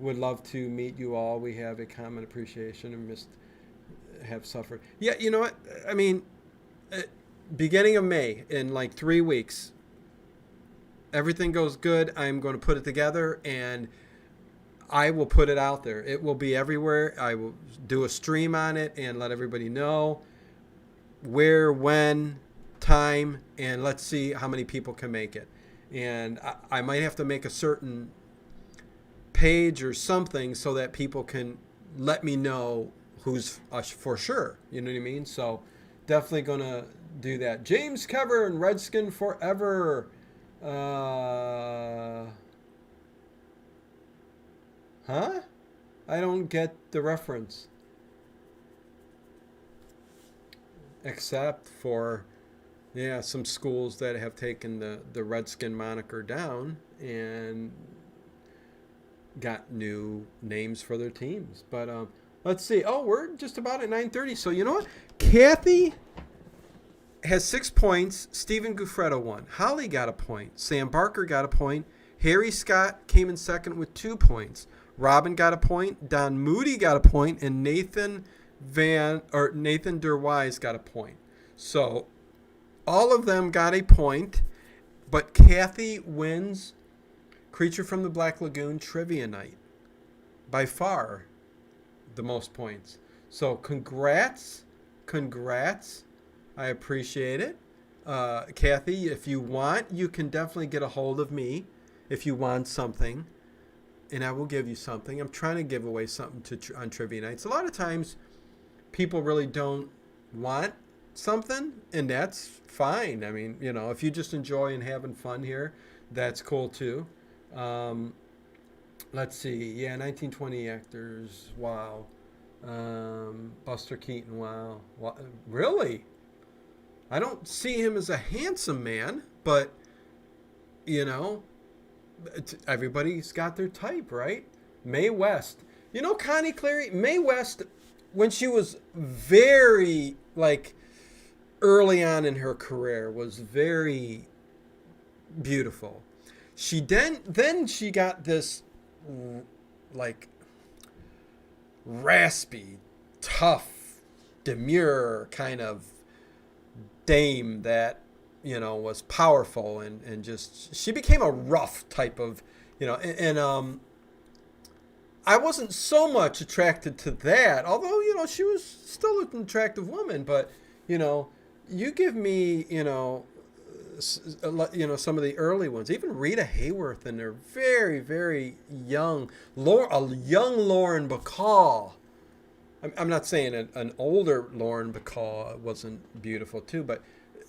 B: would love to meet you all. We have a common appreciation and have suffered. Yeah, you know what? I mean, beginning of May, in like 3 weeks, everything goes good. I'm going to put it together, and I will put it out there. It will be everywhere. I will do a stream on it and let everybody know where, when, time, and let's see how many people can make it. And I might have to make a certain page or something so that people can let me know who's for sure. You know what I mean? So definitely going to do that. James Kevern, Redskin Forever. Huh? I don't get the reference. Except for, some schools that have taken the Redskin moniker down and got new names for their teams. But let's see. Oh, we're just about at 9:30. So you know what? Kathy has 6 points. Stephen Guffredo won. Holly got a point. Sam Barker got a point. Harry Scott came in second with 2 points. Robin got a point. Don Moody got a point, and Nathan Derwise got a point. So all of them got a point, but Kathy wins Creature from the Black Lagoon Trivia Night. By far the most points. So congrats. I appreciate it. Kathy, if you want, you can definitely get a hold of me if you want something, and I will give you something. I'm trying to give away something on Trivia Nights. A lot of times people really don't want something, and that's fine. I mean, if you just enjoy and having fun here, that's cool too. Um, let's see. Yeah, 1920 actors. Wow. Buster Keaton. Wow. Really? I don't see him as a handsome man, but you know, everybody's got their type, right? Mae West. Connie Clary, Mae West, when she was very, like, early on in her career, was very beautiful. Then she got this, like, raspy, tough, demure kind of dame that was powerful, and just she became a rough type of and I wasn't so much attracted to that, although she was still an attractive woman. But you give me some of the early ones, even Rita Hayworth, and they're very, very young. A young Lauren Bacall. I'm not saying an older Lauren Bacall wasn't beautiful too, but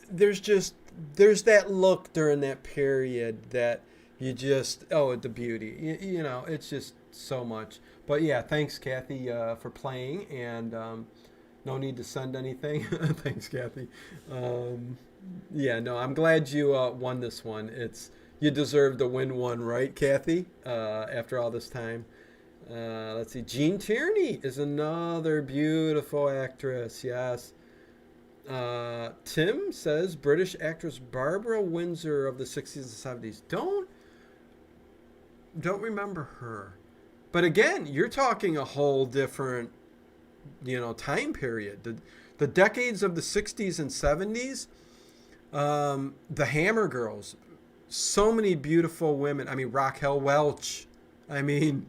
B: there's that look during that period that you just, the beauty. It's just so much. But yeah, thanks, Kathy, for playing, and no need to send anything. Thanks, Kathy. Yeah, no, I'm glad you won this one. You deserve to win one, right, Kathy? After all this time. Let's see. Jean Tierney is another beautiful actress. Yes. Tim says British actress Barbara Windsor of the 60s and 70s. Don't remember her. But again, you're talking a whole different, time period. The decades of the 60s and 70s, the Hammer Girls, so many beautiful women. I mean, Raquel Welch. I mean,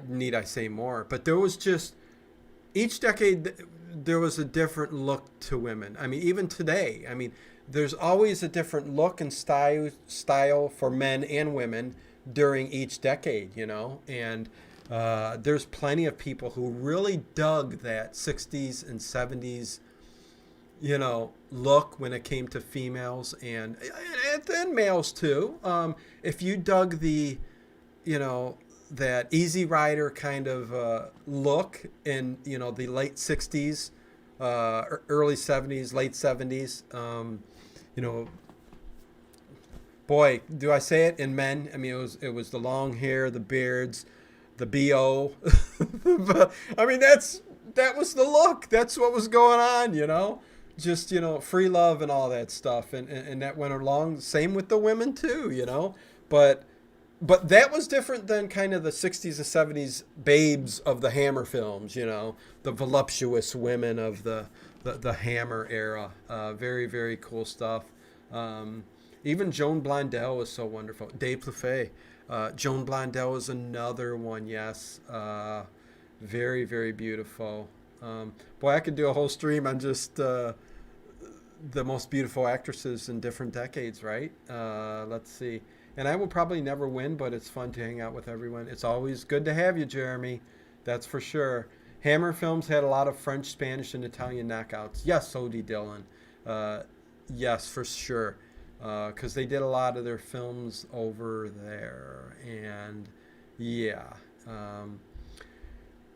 B: need I say more? But there was just, each decade, there was a different look to women. I mean, even today, there's always a different look and style for men and women during each decade, and there's plenty of people who really dug that 60s and 70s, look when it came to females and males too. If you dug the, that Easy Rider kind of look in, the late 60s, early 70s, late 70s, boy, do I say it, in men? I mean, it was the long hair, the beards, the BO. I mean, that was the look. That's what was going on, just, free love and all that stuff. And that went along. Same with the women too, but that was different than kind of the 60s and 70s babes of the Hammer films, the voluptuous women of the Hammer era. Very, very cool stuff. Even Joan Blondell was so wonderful. Dave Plouffe. Joan Blondell is another one, yes. Very, very beautiful. Boy, I could do a whole stream on just the most beautiful actresses in different decades, right? Let's see. And I will probably never win, but it's fun to hang out with everyone. It's always good to have you, Jeremy. That's for sure. Hammer films had a lot of French, Spanish, and Italian knockouts. Yes, O.D. Dillon. Yes, for sure. Because they did a lot of their films over there. And, yeah.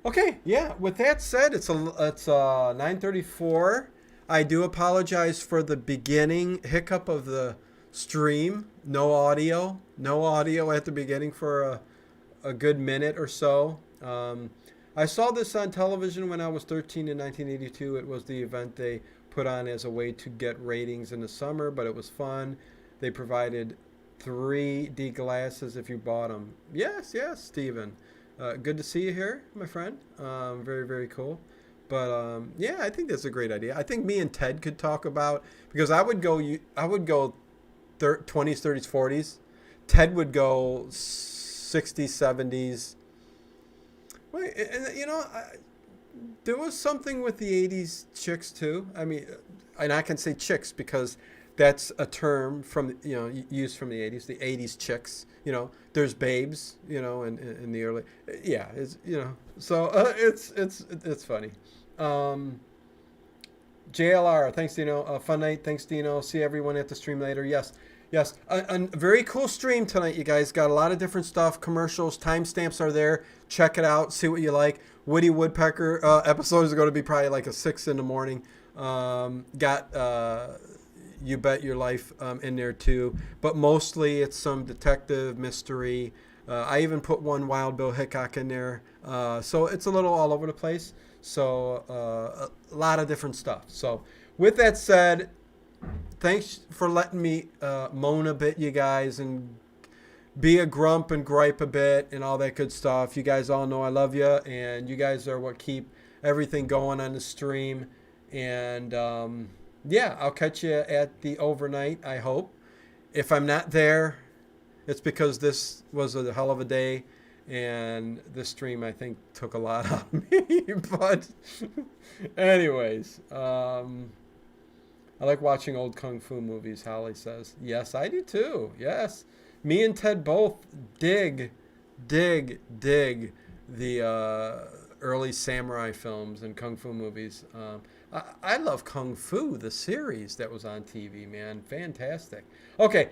B: Okay, yeah. With that said, it's 9:34. I do apologize for the beginning hiccup of the stream. No audio at the beginning for a good minute or so. I saw this on television when I was 13 in 1982. It was the event they put on as a way to get ratings in the summer, but it was fun. They provided 3D glasses if you bought them. Yes, Stephen. Good to see you here, my friend. Very, very cool. But yeah, I think that's a great idea. I think me and Ted could talk about, because I would go 20s, 30s, 40s. Ted would go 60s, 70s. Wait, and there was something with the 80s chicks too. I mean, and I can say chicks because That's a term from used from the 80s. The 80s chicks. There's babes. In the early. Yeah, it's. So it's funny. Um, JLR, thanks Dino. Fun night, thanks Dino. See everyone at the stream later. Yes, yes. A very cool stream tonight, you guys. Got a lot of different stuff. Commercials, timestamps are there. Check it out. See what you like. Woody Woodpecker episodes are going to be probably like a 6 in the morning. Got You Bet Your Life in there too. But mostly it's some detective mystery. I even put one Wild Bill Hickok in there. So it's a little all over the place. So a lot of different stuff. So with that said, thanks for letting me moan a bit, you guys, and be a grump and gripe a bit and all that good stuff. You guys all know I love you, and you guys are what keep everything going on the stream. And yeah, I'll catch you at the overnight, I hope. If I'm not there, it's because this was a hell of a day, and this stream, I think, took a lot out of me. But anyways, I like watching old kung fu movies, Holly says. Yes, I do too. Yes. Me and Ted both dig the early samurai films and kung fu movies. I love Kung Fu, the series that was on TV, man. Fantastic. Okay,